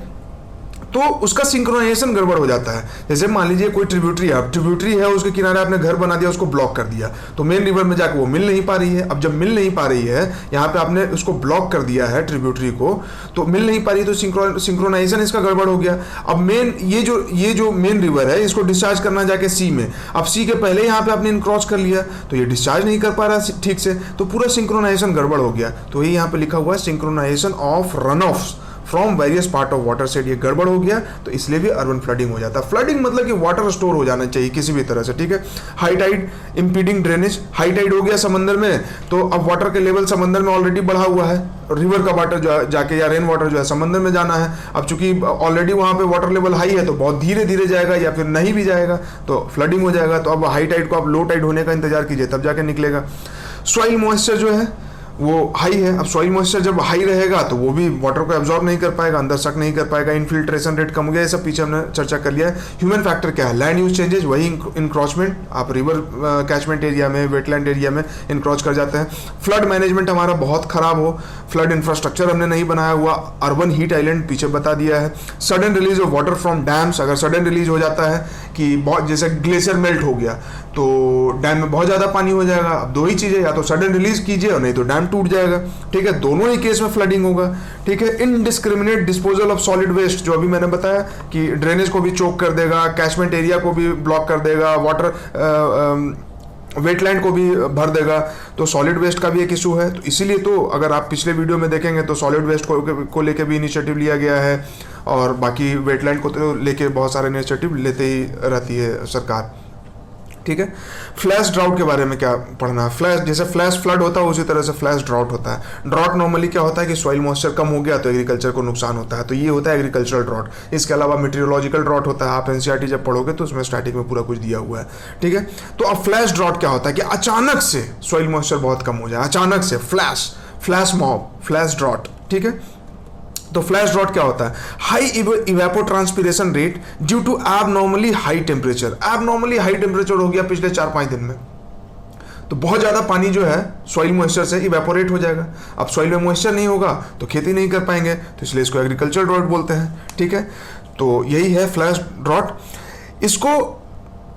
A: तो उसका सिंक्रोनाइजेशन गड़बड़ हो जाता है। जैसे मान लीजिए कोई ट्रिब्यूटरी है, अब ट्रिब्यूटरी है, उसके किनारे आपने घर बना दिया, उसको ब्लॉक कर दिया, तो मेन रिवर में जाकर वो मिल नहीं पा रही है। अब जब मिल नहीं पा रही है, यहाँ पे आपने उसको ब्लॉक कर दिया है ट्रिब्यूटरी को, तो मिल नहीं पा रही, तो सिंक्रोनाइजेशन इसका गड़बड़ हो गया। अब मेन ये जो मेन रिवर है, इसको डिस्चार्ज करना जाके सी में, अब सी के पहले यहाँ पे आपने इनक्रॉच कर लिया, तो ये डिस्चार्ज नहीं कर पा रहा ठीक से, तो पूरा सिंक्रोनाइजेशन गड़बड़ हो गया। तो ये यहाँ पे लिखा हुआ है synchronization of run off from various part of watershed, ये गड़बड़ हो गया, तो इसलिए भी अर्बन फ्लडिंग हो जाता है। फ्लडिंग मतलब कि वाटर स्टोर हो जाना चाहिए किसी भी तरह से। ठीक है, high tide impeding drainage, high tide हो गया समंदर में, तो अब वाटर के लेवल समंदर में ऑलरेडी बढ़ा हुआ है, रिवर का वाटर जो जाके या रेन वाटर जो है समंदर में जाना है, अब चूंकि ऑलरेडी वहाँ पे वाटर लेवल हाई है तो बहुत धीरे धीरे जाएगा या फिर नहीं भी जाएगा तो फ्लडिंग हो जाएगा। तो अब हाई टाइड को आप लो टाइड होने का इंतजार कीजिए, तब जाके निकलेगा। सॉइल मॉइस्चर जो है वो हाई है, अब सॉइल मॉइस्चर जब हाई रहेगा तो वो भी वाटर को एब्जॉर्ब नहीं कर पाएगा, अंदर सक नहीं कर पाएगा, इनफिल्ट्रेशन रेट कम हो गया, ये सब पीछे हमने चर्चा कर लिया है। ह्यूमन फैक्टर क्या है, लैंड यूज चेंजेस, वही इंक्रोचमेंट, आप रिवर कैचमेंट एरिया में, वेटलैंड एरिया में इंक्रोच कर जाते हैं। फ्लड मैनेजमेंट हमारा बहुत खराब हो, फ्लड इंफ्रास्ट्रक्चर हमने नहीं बनाया हुआ, अर्बन हीट आइलैंड पीछे बता दिया है। Sudden release of water from dams, अगर सडन रिलीज हो जाता है कि बहुत जैसे ग्लेशियर मेल्ट हो गया तो डैम में बहुत ज़्यादा पानी हो जाएगा, अब दो ही चीज़ें, या तो सडन रिलीज कीजिए और नहीं तो डैम टूट जाएगा। ठीक है, दोनों ही केस में फ्लडिंग होगा। ठीक है, indiscriminate disposal of solid waste, जो अभी मैंने बताया कि ड्रेनेज को भी चोक कर देगा, कैचमेंट एरिया को भी ब्लॉक कर देगा, वाटर वेटलैंड को भी भर देगा, तो सॉलिड वेस्ट का भी एक इशू है। तो इसीलिए तो अगर आप पिछले वीडियो में देखेंगे तो सॉलिड वेस्ट को लेके भी इनिशिएटिव लिया गया है, और बाकी वेटलैंड को तो लेके बहुत सारे इनिशिएटिव लेते ही रहती है सरकार। ठीक है, फ्लैश ड्राउट के बारे में क्या पढ़ना है। फ्लैश, जैसे फ्लैश फ्लड होता है उसी तरह से फ्लैश ड्राउट होता है। ड्राउट नॉर्मली क्या होता है कि सॉइल मॉइस्चर कम हो गया तो एग्रीकल्चर को नुकसान होता है, तो ये होता है एग्रीकल्चरल ड्राउट। इसके अलावा मीटीरियोलॉजिकल ड्राउट होता है, आप एनसीईआरटी जब पढ़ोगे तो उसमें स्टैटिक में पूरा कुछ दिया हुआ है। ठीक है, तो अब फ्लैश ड्राउट क्या होता है कि अचानक से सॉइल मॉइस्चर बहुत कम हो जाए, अचानक से फ्लैश मॉब, फ्लैश ड्राउट। ठीक है, तो फ्लैश ड्रॉट क्या होता है, high evapotranspiration rate due to abnormally high temperature. Abnormally high temperature हो गया पिछले 4-5 दिन में, तो बहुत ज़्यादा पानी जो है सॉइल मॉइस्चर से इवेपोरेट हो जाएगा। अब सॉइल में मॉइस्चर नहीं होगा तो खेती नहीं कर पाएंगे, तो इसलिए इसको एग्रीकल्चर ड्रॉट बोलते हैं। ठीक है, तो यही है फ्लैश ड्रॉट। इसको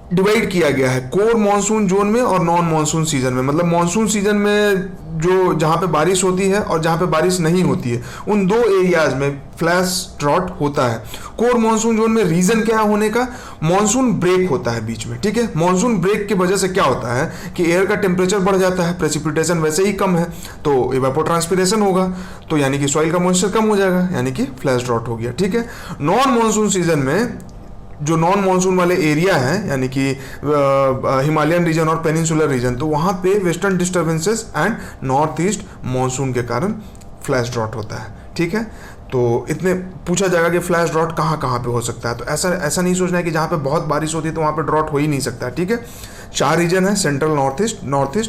A: डिवाइड किया गया है कोर मॉनसून जोन में और नॉन मॉनसून सीजन में। मतलब मॉनसून सीजन में जो जहाँ पे बारिश होती है और जहाँ पे बारिश नहीं होती है, उन दो एरियाज में फ्लैश ड्रॉट होता है। कोर मॉनसून जोन में रीजन क्या होने का, मॉनसून ब्रेक होता है बीच में, ठीक है। मॉनसून ब्रेक की वजह से क्या होता है कि एयर का टेम्परेचर बढ़ जाता है, प्रेसिपिटेशन वैसे ही कम है, तो इवेपोट्रांसपिरेशन होगा, तो यानी कि सॉइल का मॉइस्चर कम हो जाएगा, यानी कि फ्लैश ड्रॉट हो गया, ठीक है। नॉन मॉनसून सीजन में जो नॉन मॉनसून वाले एरिया हैं, यानी कि हिमालयन रीजन और पेनिनसुलर रीजन, तो वहाँ पे western disturbances and north east monsoon के कारण फ्लैश ड्रॉट होता है, ठीक है। तो इतने पूछा जाएगा कि फ्लैश ड्रॉट कहाँ कहाँ पे हो सकता है, तो ऐसा नहीं सोचना है कि जहाँ पे बहुत बारिश होती है तो वहाँ पे ड्रॉट हो ही नहीं सकता, ठीक है। 4 रीजन है, central, north east,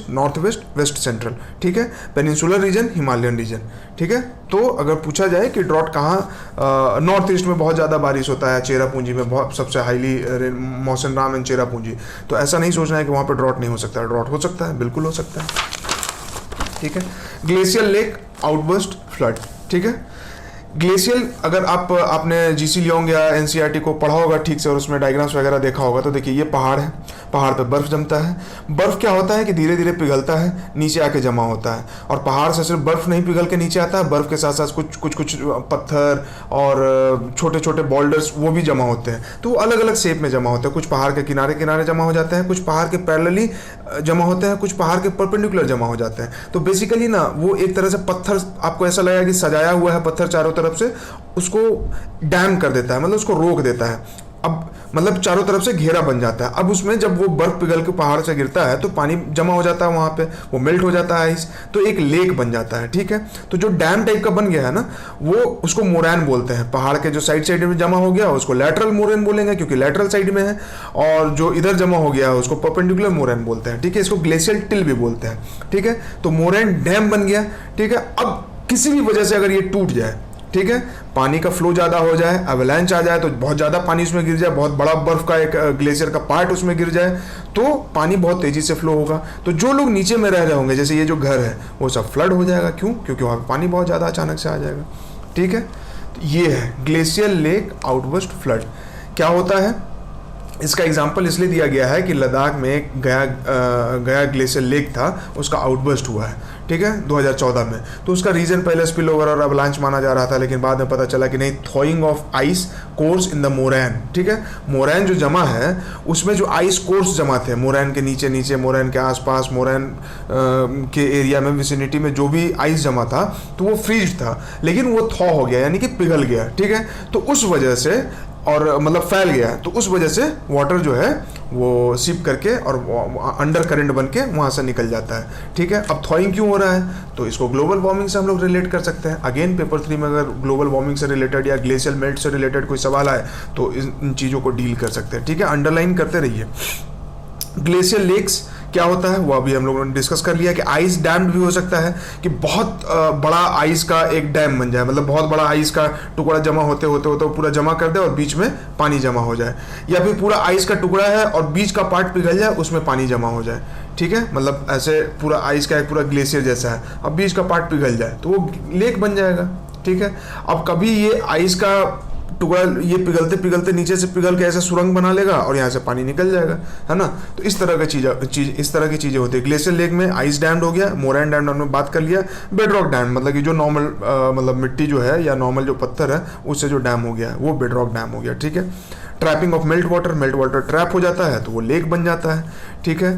A: north west, west central, ठीक है। पेनिनसुलर रीजन, हिमालयन रीजन, ठीक है। तो अगर पूछा जाए कि ड्रॉट कहाँ, नॉर्थ ईस्ट में बहुत ज़्यादा बारिश होता है, चेरापूंजी में बहुत सबसे हाईली मौसम राम एंड चेरापूंजी, तो ऐसा नहीं सोचना है कि वहाँ पर ड्रॉट नहीं हो सकता, ड्रॉट हो सकता है, बिल्कुल हो सकता है, ठीक है। ग्लेशियल लेक आउटबर्स्ट फ्लड, ठीक है। ग्लेशियल, अगर आपने जीसी लियोंग या एनसीईआरटी को पढ़ा होगा ठीक से और उसमें डायग्राम्स वगैरह देखा होगा, तो देखिए ये पहाड़ है, पहाड़ पे बर्फ जमता है। बर्फ क्या होता है कि धीरे धीरे पिघलता है, नीचे आके जमा होता है, और पहाड़ से सिर्फ बर्फ नहीं पिघल के नीचे आता है, बर्फ के साथ साथ कुछ पत्थर और छोटे छोटे बॉल्डर्स वो भी जमा होते हैं, तो वो अलग अलग शेप में जमा होते हैं। कुछ पहाड़ के किनारे किनारे जमा हो जाते हैं, कुछ पहाड़ के पैरेलली जमा होते हैं, कुछ पहाड़ के परपेंडिकुलर जमा हो जाते हैं। तो बेसिकली ना वो एक तरह से पत्थर, आपको ऐसा लगेगा कि सजाया हुआ है पत्थर चारों तरफ से, उसको डैम कर देता है, मतलब उसको रोक देता है। अब मतलब चारों तरफ से घेरा बन जाता है। अब उसमें जब वो बर्फ पिघल के पहाड़ से गिरता है तो पानी जमा हो जाता है वहाँ पे, वो मेल्ट हो जाता है आइस, तो एक लेक बन जाता है, ठीक है। तो जो डैम टाइप का बन गया है ना, वो उसको मोरैन बोलते हैं। पहाड़ के जो साइड में जमा हो गया उसको लैटरल मोरैन बोलेंगे क्योंकि लैटरल साइड में है, और जो इधर जमा हो गया है उसको परपेंडिकुलर मोरैन बोलते हैं, ठीक है। इसको ग्लेशियल टिल भी बोलते हैं, ठीक है। तो मोरैन डैम बन गया, ठीक है। अब किसी भी वजह से अगर ये टूट जाए, ठीक है, पानी का फ्लो ज़्यादा हो जाए, एवलांच आ जाए, तो बहुत ज़्यादा पानी उसमें गिर जाए, बहुत बड़ा बर्फ का एक ग्लेशियर का पार्ट उसमें गिर जाए, तो पानी बहुत तेज़ी से फ्लो होगा। तो जो लोग नीचे में रह रहे होंगे, जैसे ये जो घर है, वो सब फ्लड हो जाएगा। क्यों? क्योंकि वहाँ पे पानी बहुत ज़्यादा अचानक से आ जाएगा, ठीक है। तो ये है ग्लेशियल लेक आउटबर्स्ट फ्लड। क्या होता है, इसका एग्जाम्पल इसलिए दिया गया है कि लद्दाख में गया ग्लेशियर लेक था, उसका आउटबर्स्ट हुआ है, ठीक है, 2014 में। तो उसका रीजन पहले स्पिल ओवर और अवलांच माना जा रहा था, लेकिन बाद में पता चला कि नहीं, thawing of ice cores in the moraine, ठीक है। मोरैन जो जमा है उसमें जो आइस कोर्स जमा थे मोरैन के नीचे मोरैन के आसपास, मोरैन के एरिया में, विसिनिटी में जो भी आइस जमा था, तो वो फ्रीज था, लेकिन वो थॉ हो गया, यानी कि पिघल गया, ठीक है। तो उस वजह से, और मतलब फैल गया, तो उस वजह से वाटर जो है वो सिप करके और अंडर करंट बन के वहाँ से निकल जाता है, ठीक है। अब थॉइंग क्यों हो रहा है, तो इसको ग्लोबल वार्मिंग से हम लोग रिलेट कर सकते हैं। अगेन पेपर 3 में अगर ग्लोबल वार्मिंग से रिलेटेड या ग्लेशियल मेल्ट से रिलेटेड कोई सवाल आए तो इन चीज़ों को डील कर सकते हैं, ठीक है। अंडरलाइन करते रहिए। ग्लेशियल लेक्स क्या होता है वो अभी हम लोगों ने डिस्कस कर लिया कि आइस डैम भी हो सकता है, कि बहुत बड़ा आइस का एक डैम बन जाए, मतलब बहुत बड़ा आइस का टुकड़ा जमा होते होते पूरा जमा कर दे और बीच में पानी जमा हो जाए, या फिर पूरा आइस का टुकड़ा है और बीच का पार्ट पिघल जाए, उसमें पानी जमा हो जाए, ठीक है। मतलब ऐसे पूरा आइस का एक पूरा ग्लेशियर जैसा है, अब बीच का पार्ट पिघल जाए तो वो लेक बन जाएगा, ठीक है। अब कभी ये आइस का टुकड़ा ये पिघलते पिघलते नीचे से पिघल के ऐसे सुरंग बना लेगा और यहाँ से पानी निकल जाएगा, है ना। तो इस तरह की इस तरह की चीज़ें होती है। ग्लेशियर लेक में आइस डैम्ड हो गया, मोरैन डैम हमने बात कर लिया, बेडरॉक डैम मतलब कि जो नॉर्मल मतलब मिट्टी जो है या नॉर्मल जो पत्थर है उससे जो डैम हो गया वो बेडरॉक डैम हो गया, ठीक है। Trapping of melt water trap हो जाता है तो वो लेक बन जाता है, ठीक है।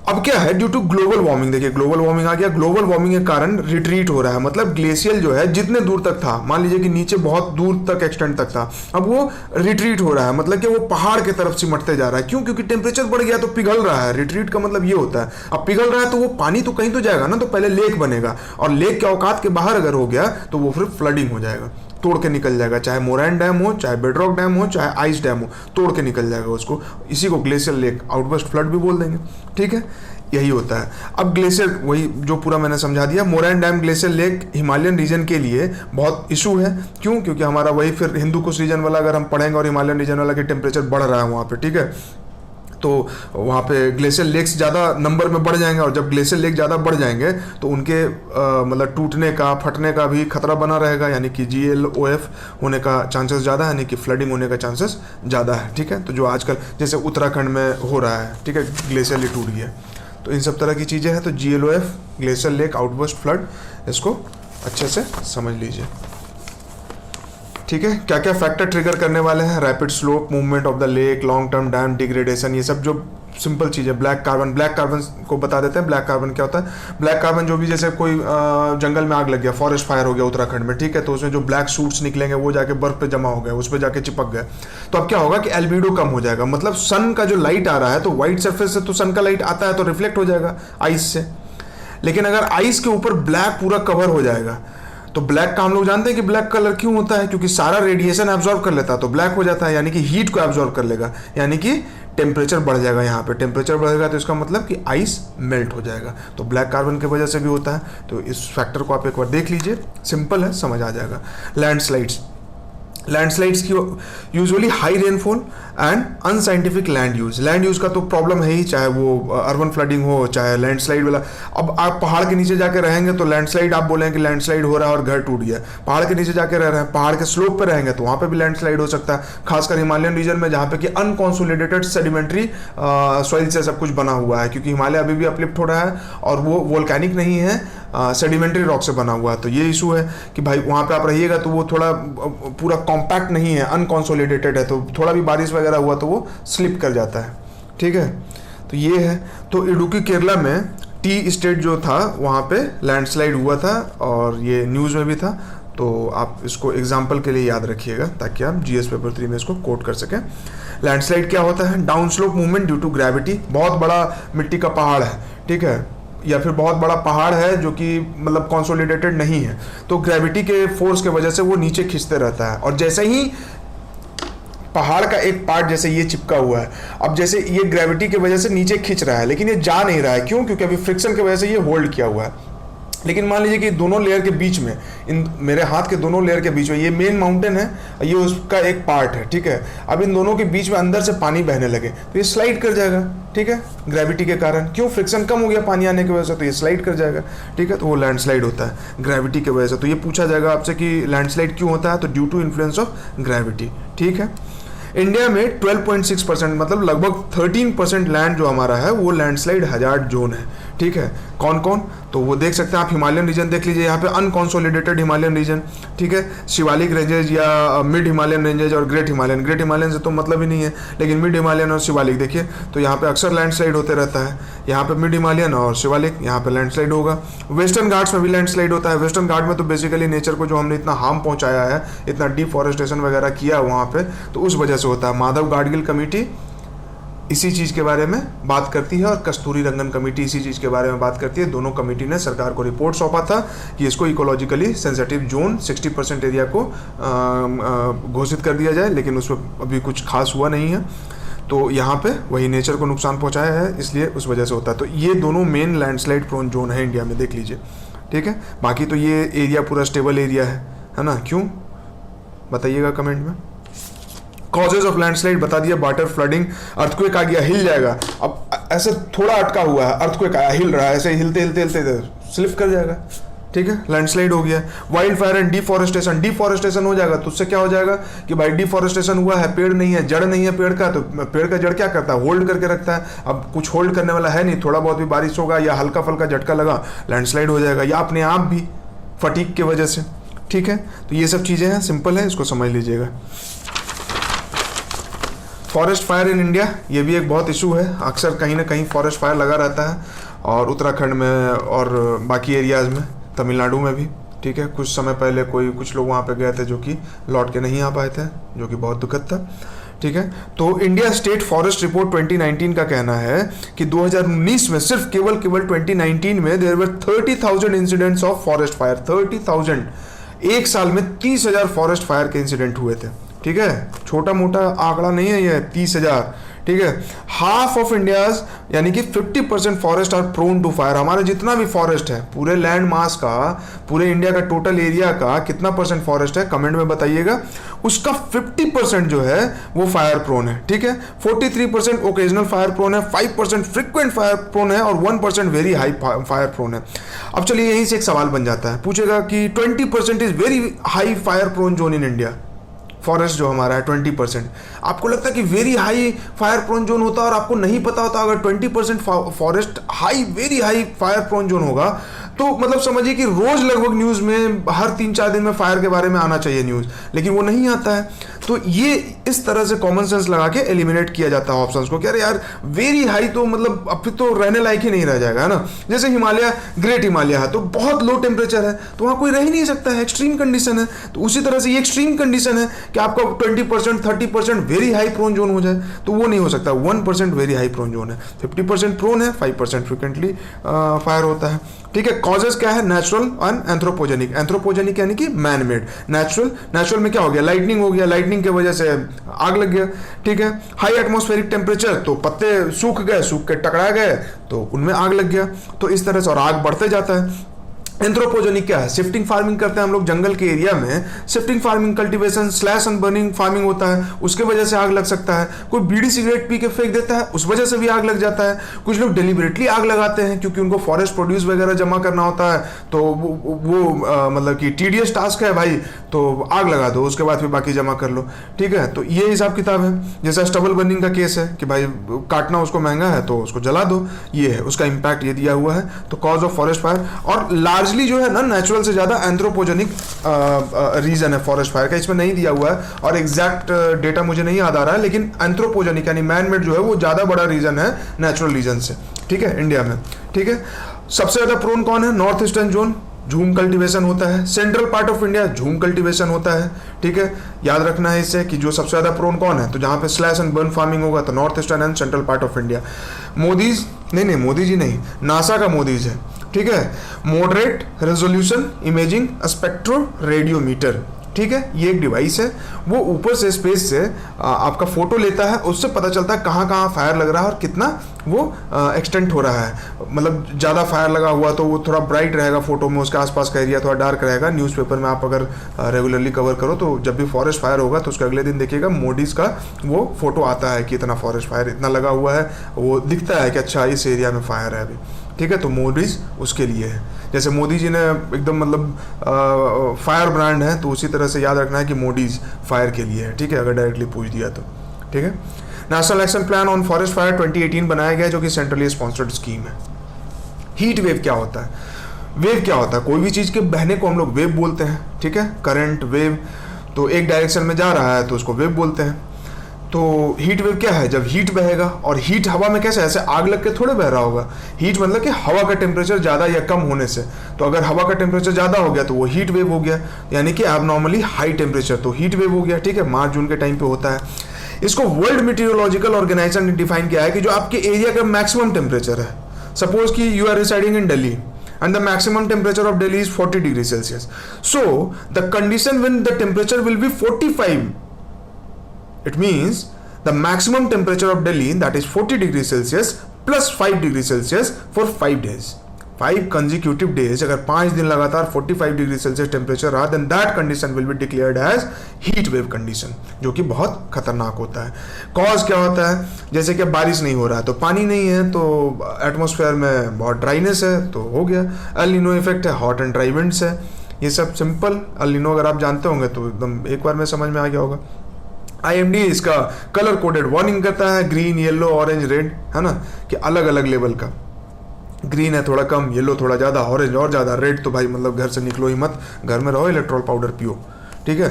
A: अब क्या है, ड्यू टू ग्लोबल वार्मिंग, देखिए ग्लोबल वार्मिंग आ गया, ग्लोबल वार्मिंग के कारण रिट्रीट हो रहा है, मतलब ग्लेशियल जो है जितने दूर तक था, मान लीजिए कि नीचे बहुत दूर तक एक्सटेंड तक था, अब वो रिट्रीट हो रहा है, मतलब कि वो पहाड़ की तरफ सिमटते जा रहा है। क्यों? क्योंकि टेम्परेचर बढ़ गया तो पिघल रहा है। रिट्रीट का मतलब ये होता है, अब पिघल रहा है तो वो पानी तो कहीं तो जाएगा ना, तो पहले लेक बनेगा, और लेक के औकात के बाहर अगर हो गया तो वो फिर फ्लडिंग हो जाएगा, तोड़ के निकल जाएगा, चाहे मोरैन डैम हो, चाहे बेडरॉक डैम हो, चाहे आइस डैम हो, तोड़ के निकल जाएगा उसको। इसी को ग्लेशियर लेक आउटबर्स्ट फ्लड भी बोल देंगे, ठीक है। यही होता है। अब ग्लेशियर, वही जो पूरा मैंने समझा दिया, moraine dam glacier lake Himalayan region के लिए बहुत इशू है। क्यों? क्योंकि हमारा वही फिर हिंदू कुश रीजन वाला अगर हम पढ़ेंगे और हिमालयन रीजन वाला के टेम्परेचर बढ़ रहा है वहाँ पे, ठीक है। तो वहाँ पे ग्लेशियर लेक्स ज़्यादा नंबर में बढ़ जाएंगे, और जब ग्लेशियर लेक ज़्यादा बढ़ जाएंगे तो उनके मतलब टूटने का, फटने का भी खतरा बना रहेगा, यानी कि GLOF होने का चांसेस ज़्यादा है, यानी कि फ्लडिंग होने का चांसेस ज़्यादा है। ठीक है, तो जो आजकल जैसे उत्तराखंड में हो रहा है, ठीक है, ग्लेशियर लेक टूट गया, तो इन सब तरह की चीज़ें हैं। तो GLOF, glacier lake outburst flood, इसको अच्छे से समझ लीजिए। ठीक है, क्या क्या फैक्टर ट्रिगर करने वाले हैं? Rapid slope movement of the lake, long term dam degradation, ये सब जो सिंपल चीज़ है। ब्लैक कार्बन को बता देते हैं। ब्लैक कार्बन क्या होता है? ब्लैक कार्बन जो भी, जैसे कोई जंगल में आग लग गया, फॉरेस्ट फायर हो गया उत्तराखंड में, ठीक है, तो उसमें जो ब्लैक शूट्स निकलेंगे वो जाके बर्फ पे जमा हो गए, उस पर जाके चिपक गए, तो अब क्या होगा कि एल्बिडो कम हो जाएगा। मतलब सन का जो लाइट आ रहा है, तो व्हाइट सरफेस से तो सन का लाइट आता है तो रिफ्लेक्ट हो जाएगा आइस से, लेकिन अगर आइस के ऊपर ब्लैक पूरा कवर हो जाएगा, तो ब्लैक का हम लोग जानते हैं कि ब्लैक कलर क्यों होता है, क्योंकि सारा रेडिएशन एब्जॉर्ब कर लेता है तो ब्लैक हो जाता है, यानी कि हीट को एब्जॉर्ब कर लेगा, यानी कि टेम्परेचर बढ़ जाएगा। यहाँ पे टेम्परेचर बढ़ेगा तो इसका मतलब कि आइस मेल्ट हो जाएगा, तो ब्लैक कार्बन की वजह से भी होता है। तो इस फैक्टर को आप एक बार देख लीजिए, सिंपल है, समझ आ जाएगा। लैंडस्लाइड्स की usually high rainfall and unscientific land use का तो प्रॉब्लम है ही, चाहे वो अर्बन फ्लडिंग हो चाहे लैंडस्लाइड वाला। अब आप पहाड़ के नीचे जाके रहेंगे तो लैंडस्लाइड, आप बोलेंगे कि लैंडस्लाइड हो रहा है और घर टूट गया। पहाड़ के नीचे जाके रह रहे हैं, पहाड़ के स्लोप पे रहेंगे तो वहाँ पे भी लैंडस्लाइड हो सकता है, खासकर हिमालयन रीजन में जहाँ पे कि अनकॉन्सोलिडेटेड सेडिमेंट्री सॉइल से सब कुछ बना हुआ है, क्योंकि हिमालय अभी भी अपलिफ्ट हो रहा है और वो वोल्केनिक नहीं है, सेडिमेंट्री रॉक से बना हुआ है। तो ये इशू है कि भाई वहाँ पे आप रहिएगा तो वो थोड़ा पूरा कॉम्पैक्ट नहीं है, अनकॉन्सोलिडेटेड है, तो थोड़ा भी बारिश वगैरह हुआ तो वो स्लिप कर जाता है। ठीक है, तो ये है। तो इडुक्की केरला में टी स्टेट जो था वहाँ पे लैंडस्लाइड हुआ था और ये न्यूज़ में भी था, तो आप इसको एग्जाम्पल के लिए याद रखिएगा ताकि आप GS पेपर 3 में इसको कोट कर सकें। लैंडस्लाइड क्या होता है? Down slope movement due to gravity. बहुत बड़ा मिट्टी का पहाड़ है, ठीक है, या फिर बहुत बड़ा पहाड़ है जो कि मतलब कंसोलिडेटेड नहीं है, तो ग्रेविटी के फोर्स के वजह से वो नीचे खींचते रहता है, और जैसे ही पहाड़ का एक पार्ट जैसे ये चिपका हुआ है, अब जैसे ये ग्रेविटी की वजह से नीचे खींच रहा है, लेकिन ये जा नहीं रहा है। क्यों? क्योंकि अभी फ्रिक्शन की वजह से ये होल्ड किया हुआ है। लेकिन मान लीजिए कि दोनों लेयर के बीच में, इन मेरे हाथ के दोनों लेयर के बीच में, ये मेन माउंटेन है, ये उसका एक पार्ट है, ठीक है। अब इन दोनों के बीच में अंदर से पानी बहने लगे तो ये स्लाइड कर जाएगा, ठीक है, ग्रेविटी के कारण। क्यों? फ्रिक्शन कम हो गया पानी आने की वजह से, तो ये स्लाइड कर जाएगा, ठीक है। तो वो लैंडस्लाइड होता है ग्रेविटी की वजह से। तो ये पूछा जाएगा आपसे कि लैंडस्लाइड क्यों होता है, तो due to influence of gravity, ठीक है। इंडिया में 12.6% मतलब लगभग 13% लैंड जो हमारा है वो लैंडस्लाइड हजार्ड जोन है, ठीक है। कौन कौन? तो वो देख सकते हैं आप, हिमालयन रीजन देख लीजिए, यहाँ पे अनकॉन्सोलिडेटेड हिमालयन रीजन, ठीक है, शिवालिक रेंजेज या मिड हिमालयन रेंजेज और ग्रेट हिमालयन से तो मतलब ही नहीं है, लेकिन मिड हिमालयन और शिवालिक देखिए, तो यहाँ पे अक्सर लैंडस्लाइड होते रहता है। यहाँ पे मिड हिमालयन और शिवालिक, यहाँ पे लैंडस्लाइड होगा। वेस्टर्न घाट्स में भी लैंडस्लाइड होता है। वेस्टर्न घाट में तो बेसिकली नेचर को जो हमने इतना हार्म पहुँचाया है, इतना डिफॉरेस्टेशन वगैरह किया है वहाँ पे, तो उस वजह से होता है। माधव गाडगिल कमेटी इसी चीज़ के बारे में बात करती है और कस्तूरी रंगन कमेटी इसी चीज़ के बारे में बात करती है। दोनों कमेटी ने सरकार को रिपोर्ट सौंपा था कि इसको इकोलॉजिकली सेंसिटिव जोन 60% एरिया को घोषित कर दिया जाए, लेकिन उसमें अभी कुछ खास हुआ नहीं है। तो यहाँ पे वही नेचर को नुकसान पहुँचाया है, इसलिए उस वजह से होता है। तो ये दोनों मेन लैंडस्लाइड प्रोन जोन है इंडिया में, देख लीजिए, ठीक है। बाकी तो ये एरिया पूरा स्टेबल एरिया है ना। क्यों बताइएगा कमेंट में। कॉजेज ऑफ लैंडस्लाइड बता दिया, वाटर फ्लडिंग, अर्थक्वेक आ गया, हिल जाएगा। अब ऐसे थोड़ा अटका हुआ है, अर्थक्वेक आया, हिल रहा है, ऐसे हिलते हिलते हिलते स्लिप कर जाएगा, ठीक है, लैंडस्लाइड हो गया। वाइल्ड फायर एंड डिफॉरेस्टेशन हो जाएगा, तो उससे क्या हो जाएगा कि भाई डिफॉरेस्टेशन हुआ है, पेड़ नहीं है, जड़ नहीं है पेड़ का, तो पेड़ का जड़ क्या करता है? होल्ड करके रखता है। अब कुछ होल्ड करने वाला है नहीं, थोड़ा बहुत भी बारिश होगा या हल्का फल्का झटका लगा, लैंडस्लाइड हो जाएगा, या अपने आप भी फटीक की वजह से, ठीक है। तो ये सब चीज़ें हैं, सिंपल है, इसको समझ लीजिएगा। फॉरेस्ट फायर इन इंडिया, ये भी एक बहुत इशू है, अक्सर कहीं ना कहीं फॉरेस्ट फायर लगा रहता है, और उत्तराखंड में और बाकी एरियाज़ में, तमिलनाडु में भी, ठीक है। कुछ समय पहले कुछ लोग वहाँ पे गए थे जो कि लौट के नहीं आ पाए थे, जो कि बहुत दुखद था, ठीक है। तो इंडिया स्टेट फॉरेस्ट रिपोर्ट 2019 का कहना है कि 2019 में सिर्फ केवल 2019 में there were 30,000 incidents of forest fire. 30,000, एक साल में 30,000 फॉरेस्ट फायर के इंसिडेंट हुए थे, ठीक है। छोटा मोटा आंकड़ा नहीं है ये, 30,000, ठीक है। हाफ ऑफ इंडियाज यानी कि 50% forest are prone to fire. हमारा जितना भी फॉरेस्ट है, पूरे लैंड मास का, पूरे इंडिया का टोटल एरिया का कितना परसेंट फॉरेस्ट है कमेंट में बताइएगा। उसका 50% जो है वो फायर प्रोन है, ठीक है। 43% ओकेजनल फायर प्रोन है, 5% फ्रीक्वेंट फायर प्रोन है और 1% वेरी हाई फायर प्रोन है। अब चलिए यहीं से एक सवाल बन जाता है, पूछेगा कि 20% is very high fire prone zone in India. Forest जो हमारा है 20%, आपको लगता है कि very high fire prone zone होता है और आपको नहीं पता होता अगर 20% forest high very high fire prone zone होगा तो मतलब समझिए कि रोज लगभग न्यूज़ में हर 3-4 दिन में फायर के बारे में आना चाहिए न्यूज़, लेकिन वो नहीं आता है। तो ये इस तरह से कॉमन सेंस लगा के एलिमिनेट किया जाता है ऑप्शंस को कि अरे यार वेरी हाई तो मतलब अब फिर तो रहने लायक ही नहीं रह जाएगा, है ना। जैसे हिमालय, ग्रेट हिमालय है तो बहुत लो टेम्परेचर है तो वहाँ कोई रह ही नहीं सकता है, एक्सट्रीम कंडीशन है। तो उसी तरह से ये एक्सट्रीम कंडीशन है कि आपका 20% 30% वेरी हाई प्रोन जोन हो जाए तो वो नहीं हो सकता। 1% वेरी हाई प्रोन जोन है, 50% प्रोन है, 5% फ्रिक्वेंटली फायर होता है, ठीक है। कॉजेस क्या है, नेचुरल एंड एंथ्रोपोजेनिक। एंथ्रोपोजेनिक यानी कि मैन मेड। नेचुरल में क्या हो गया, लाइटनिंग हो गया, लाइटनिंग की वजह से आग लग गया, ठीक है। हाई एटमॉस्फेरिक टेम्परेचर तो पत्ते सूख गए, सूख के टकरा गए तो उनमें आग लग गया। तो इस तरह से और आग बढ़ते जाता है। एंथ्रोपोजेनिक क्या है, शिफ्टिंग फार्मिंग करते हैं हम लोग जंगल के एरिया में, shifting farming, cultivation, slash and burning farming होता है, उसके वजह से आग लग सकता है। कोई बीड़ी सिगरेट पी के फेंक देता है, उस वजह से भी आग लग जाता है। कुछ लोग डेलिबरेटली आग लगाते हैं क्योंकि उनको फॉरेस्ट प्रोड्यूस वगैरह जमा करना होता है तो वो मतलब कि टीडियस टास्क है भाई, तो आग लगा दो उसके बाद फिर बाकी जमा कर लो, ठीक है। तो ये हिसाब किताब है। जैसा स्टबल बर्निंग का केस है कि भाई काटना उसको महंगा है तो उसको जला दो, ये है उसका इम्पैक्ट, ये दिया हुआ है। तो कॉज ऑफ फॉरेस्ट फायर और लार्जली जो है ना नेचुरल से ज्यादा एंथ्रोपोजेनिक रीजन है फॉरेस्ट फायर का, इसमें नहीं दिया हुआ है और एग्जैक्ट डेटा मुझे नहीं याद आ रहा है, लेकिन एंथ्रोपोजेनिक यानी मैन मेड जो है वो ज्यादा बड़ा रीजन है नेचुरल रीजन से, ठीक है, इंडिया में, ठीक है। सबसे ज्यादा प्रोन कौन है, नॉर्थ ईस्टर्न जोन, झूम कल्टीवेशन होता है। सेंट्रल पार्ट ऑफ इंडिया झूम कल्टीवेशन होता है, ठीक है। याद रखना है इससे कि जो सबसे ज्यादा प्रोन कौन है, तो जहां पे स्लैश एंड बर्न फार्मिंग होगा तो north eastern and central part of India. Modi's नहीं, मोदी जी नहीं, नासा का मोदीज है, ठीक है। Moderate resolution imaging spectro radiometer, ठीक है। ये एक डिवाइस है, वो ऊपर से स्पेस से आपका फोटो लेता है, उससे पता चलता है कहाँ कहाँ फायर लग रहा है और कितना वो एक्सटेंट हो रहा है। मतलब ज़्यादा फायर लगा हुआ तो वो थोड़ा ब्राइट रहेगा फोटो में, उसके आसपास का एरिया थोड़ा डार्क रहेगा। न्यूज़पेपर में आप अगर रेगुलरली कवर करो तो जब भी फॉरेस्ट फायर होगा तो उसके अगले दिन देखिएगा मोडीज का वो फोटो आता है कि इतना फॉरेस्ट फायर इतना लगा हुआ है, वो दिखता है कि अच्छा इस एरिया में फायर है अभी, ठीक है। तो मोडीज उसके लिए है। जैसे मोदी जी ने एकदम मतलब फायर ब्रांड है तो उसी तरह से याद रखना है कि मोडीज फायर के लिए है, ठीक है, अगर डायरेक्टली पूछ दिया तो, ठीक है। National action plan on forest fire 2018 बनाया गया जो कि सेंट्रली स्पॉन्सर्ड स्कीम है। हीट वेव क्या होता है, वेव क्या होता है, कोई भी चीज़ के बहने को हम लोग वेव बोलते हैं, ठीक है। करंट वेव तो एक डायरेक्शन में जा रहा है तो उसको वेव बोलते हैं। तो हीट वेव क्या है, जब हीट बहेगा, और हीट हवा में कैसे, ऐसे आग लग के थोड़े बह रहा होगा। हीट मतलब कि हवा का टेम्परेचर ज़्यादा या कम होने से, तो अगर हवा का टेम्परेचर ज़्यादा हो गया तो वो हीट वेव हो गया, यानी कि एबनॉर्मली हाई टेम्परेचर, तो हीट वेव हो गया, ठीक है। मार्च जून के टाइम पे होता है। इसको वर्ल्ड मीटीरियोलॉजिकल ऑर्गेनाइजेशन ने डिफाइन किया है कि जो आपके एरिया का मैक्सिमम टेम्परेचर है, सपोज कि you are residing in Delhi and the maximum temperature of Delhi is 40 degrees Celsius. So the condition when the temperature will be 45, it means the maximum temperature of Delhi, that is 40 degrees Celsius plus 5 degrees Celsius for 5 days. 5 consecutive days, अगर 5 दिन लगातार 45 degree Celsius temperature रहा, then that condition will be declared as heat wave condition, जो कि बहुत खतरनाक होता है। कॉज क्या होता है, जैसे कि बारिश नहीं हो रहा है तो पानी नहीं है, तो एटमॉस्फेयर में बहुत ड्राइनेस है तो हो गया। एल नीनो इफेक्ट है, हॉट एंड ड्राई विंड्स है, ये सब सिंपल। एल नीनो अगर आप जानते होंगे तो एकदम एक बार में समझ में आ गया होगा। IMD इसका कलर कोडेड वार्निंग करता है, ग्रीन, येलो, ऑरेंज, रेड, है ना, कि अलग अलग लेवल का। ग्रीन है थोड़ा कम, येलो थोड़ा ज़्यादा, ऑरेंज और ज़्यादा, रेड तो भाई मतलब घर से निकलो ही मत, घर में रहो, इलेक्ट्रॉल पाउडर पियो, ठीक है।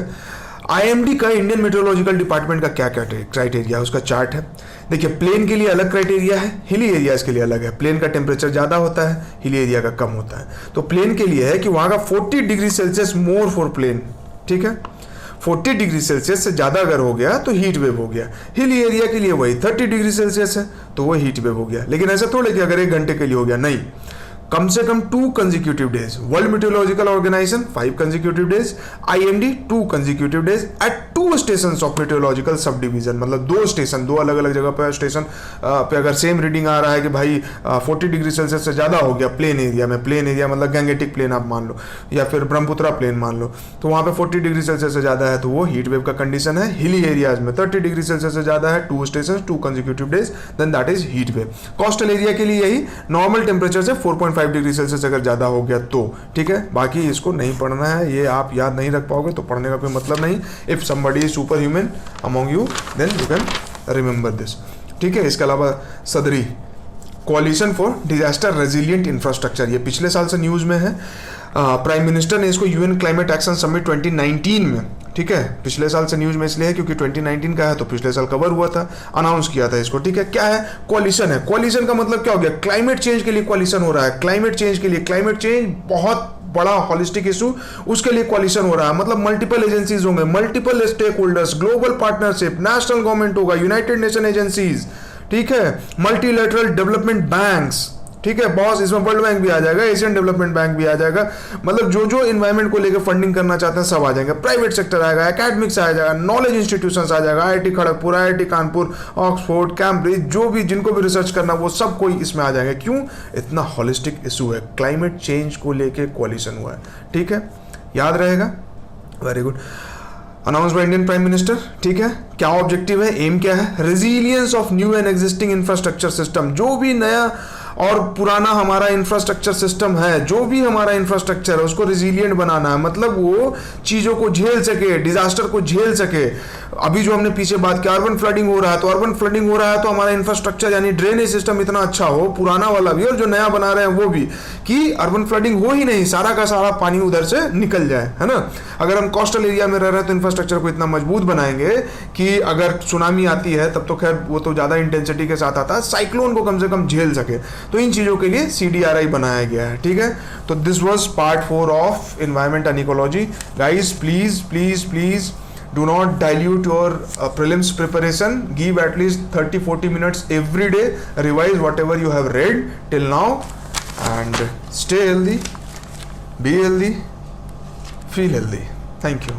A: IMD का, इंडियन मेट्रोलॉजिकल डिपार्टमेंट का क्या क्राइटेरिया है, उसका चार्ट है। देखिए, प्लेन के लिए अलग क्राइटेरिया है, हिली एरियाज के लिए अलग है। प्लेन का टेम्परेचर ज़्यादा होता है, हिली एरिया का कम होता है। तो प्लेन के लिए है कि वहाँ का 40 degree Celsius more for plain, ठीक है। 40 डिग्री सेल्सियस से ज़्यादा अगर हो गया तो हीट वेव हो गया। हिली एरिया के लिए वही 30 डिग्री सेल्सियस है तो वो हीट वेव हो गया। लेकिन ऐसा थोड़े कि अगर 1 घंटे के लिए हो गया, नहीं, कम से कम 2 consecutive days, World Meteorological Organization 5 consecutive days, IMD 2 consecutive days at 2 station of meteorological subdivision, मतलब 2 स्टेशन, 2 अलग अलग जगह पर स्टेशन पे अगर सेम रीडिंग आ रहा है कि भाई 40 डिग्री सेल्सियस से ज़्यादा हो गया प्लेन एरिया में, प्लेन एरिया मतलब गंगेटिक प्लेन आप मान लो या फिर ब्रह्मपुत्रा प्लेन मान लो, तो वहाँ पे 40 डिग्री सेल्सियस से ज़्यादा है तो वो हीट वेव का कंडीशन है। हिली एरियाज में 30 डिग्री सेल्सियस से ज़्यादा है, 2 station 2 consecutive days, then that is heat wave. Coastal area के लिए यही नॉर्मल टेम्परेचर से 4.5 डिग्री सेल्सियस अगर ज़्यादा हो गया तो ठीक है। बाकी इसको नहीं पढ़ना है, ये आप याद नहीं रख पाओगे तो पढ़ने का कोई मतलब नहीं। If somebody is super human among you then you can remember this, ठीक है। इसके अलावा सदरी coalition for disaster resilient infrastructure, ये पिछले साल से न्यूज़ में है। प्राइम मिनिस्टर ने इसको यूएन क्लाइमेट एक्शन समिट 2019 में, ठीक है, पिछले साल से न्यूज़ में इसलिए है क्योंकि 2019 का है तो पिछले साल कवर हुआ था, अनाउंस किया था इसको, ठीक है। क्या है? कोalition है। कोalition का मतलब क्या हो गया? क्लाइमेट चेंज के लिए कोalition हो रहा है, क्लाइमेट चेंज के लिए, क्लाइमेट चेंज बहुत बड़ा हॉलिस्टिक इशू, उसके लिए कोalition हो रहा है, मतलब मल्टीपल एजेंसीज होंगे, multiple stake holders, global partnership, national government होगा, यूनाइटेड नेशन एजेंसीज, ठीक है, मल्टीलैटरल डेवलपमेंट बैंक्स, ठीक है बॉस, इसमें वर्ल्ड बैंक भी आ जाएगा, एशियन डेवलपमेंट बैंक भी आ जाएगा, मतलब जो जो इन्वायरमेंट को लेकर फंडिंग करना चाहते हैं सब आ जाएंगे, प्राइवेट सेक्टर आएगा, एकेडमिक्स आ जाएगा, नॉलेज इंस्टीट्यूशंस आ जाएगा, IIT Kharagpur, IIT Kanpur, Oxford, Cambridge, जो भी जिनको भी रिसर्च करना वो सब कोई इसमें आ जाएंगे। क्यों? इतना हॉलिस्टिक इशू है, क्लाइमेट चेंज को लेकर कोalition हुआ है, ठीक है, याद रहेगा। Very good. Announce by Indian prime minister, ठीक है। क्या ऑब्जेक्टिव है, एम क्या है? Resilience of new and existing infrastructure system, जो भी नया और पुराना हमारा इंफ्रास्ट्रक्चर सिस्टम है, जो भी हमारा इंफ्रास्ट्रक्चर है उसको रेजिलियंट बनाना है, मतलब वो चीज़ों को झेल सके, डिजास्टर को झेल सके। अभी जो हमने पीछे बात की अर्बन फ्लडिंग हो रहा है, तो अर्बन फ्लडिंग हो रहा है तो हमारा इंफ्रास्ट्रक्चर यानी ड्रेनेज सिस्टम इतना अच्छा हो, पुराना वाला भी और जो नया बना रहे हैं वो भी, कि अर्बन फ्लडिंग हो ही नहीं, सारा का सारा पानी उधर से निकल जाए, है ना। अगर हम कोस्टल एरिया में रह रहे हैं तो इंफ्रास्ट्रक्चर को इतना मजबूत बनाएंगे कि अगर सुनामी आती है तब तो खैर वो तो ज़्यादा इंटेंसिटी के साथ आता है, साइक्लोन को कम से कम झेल सके, तो इन चीज़ों के लिए CDRI बनाया गया है, ठीक है। तो this was part 4 of environment and ecology. Guys please please please do not dilute your prelims preparation, give at least 30-40 minutes every day, revise whatever you have read till now and stay healthy, be healthy, feel healthy. Thank you.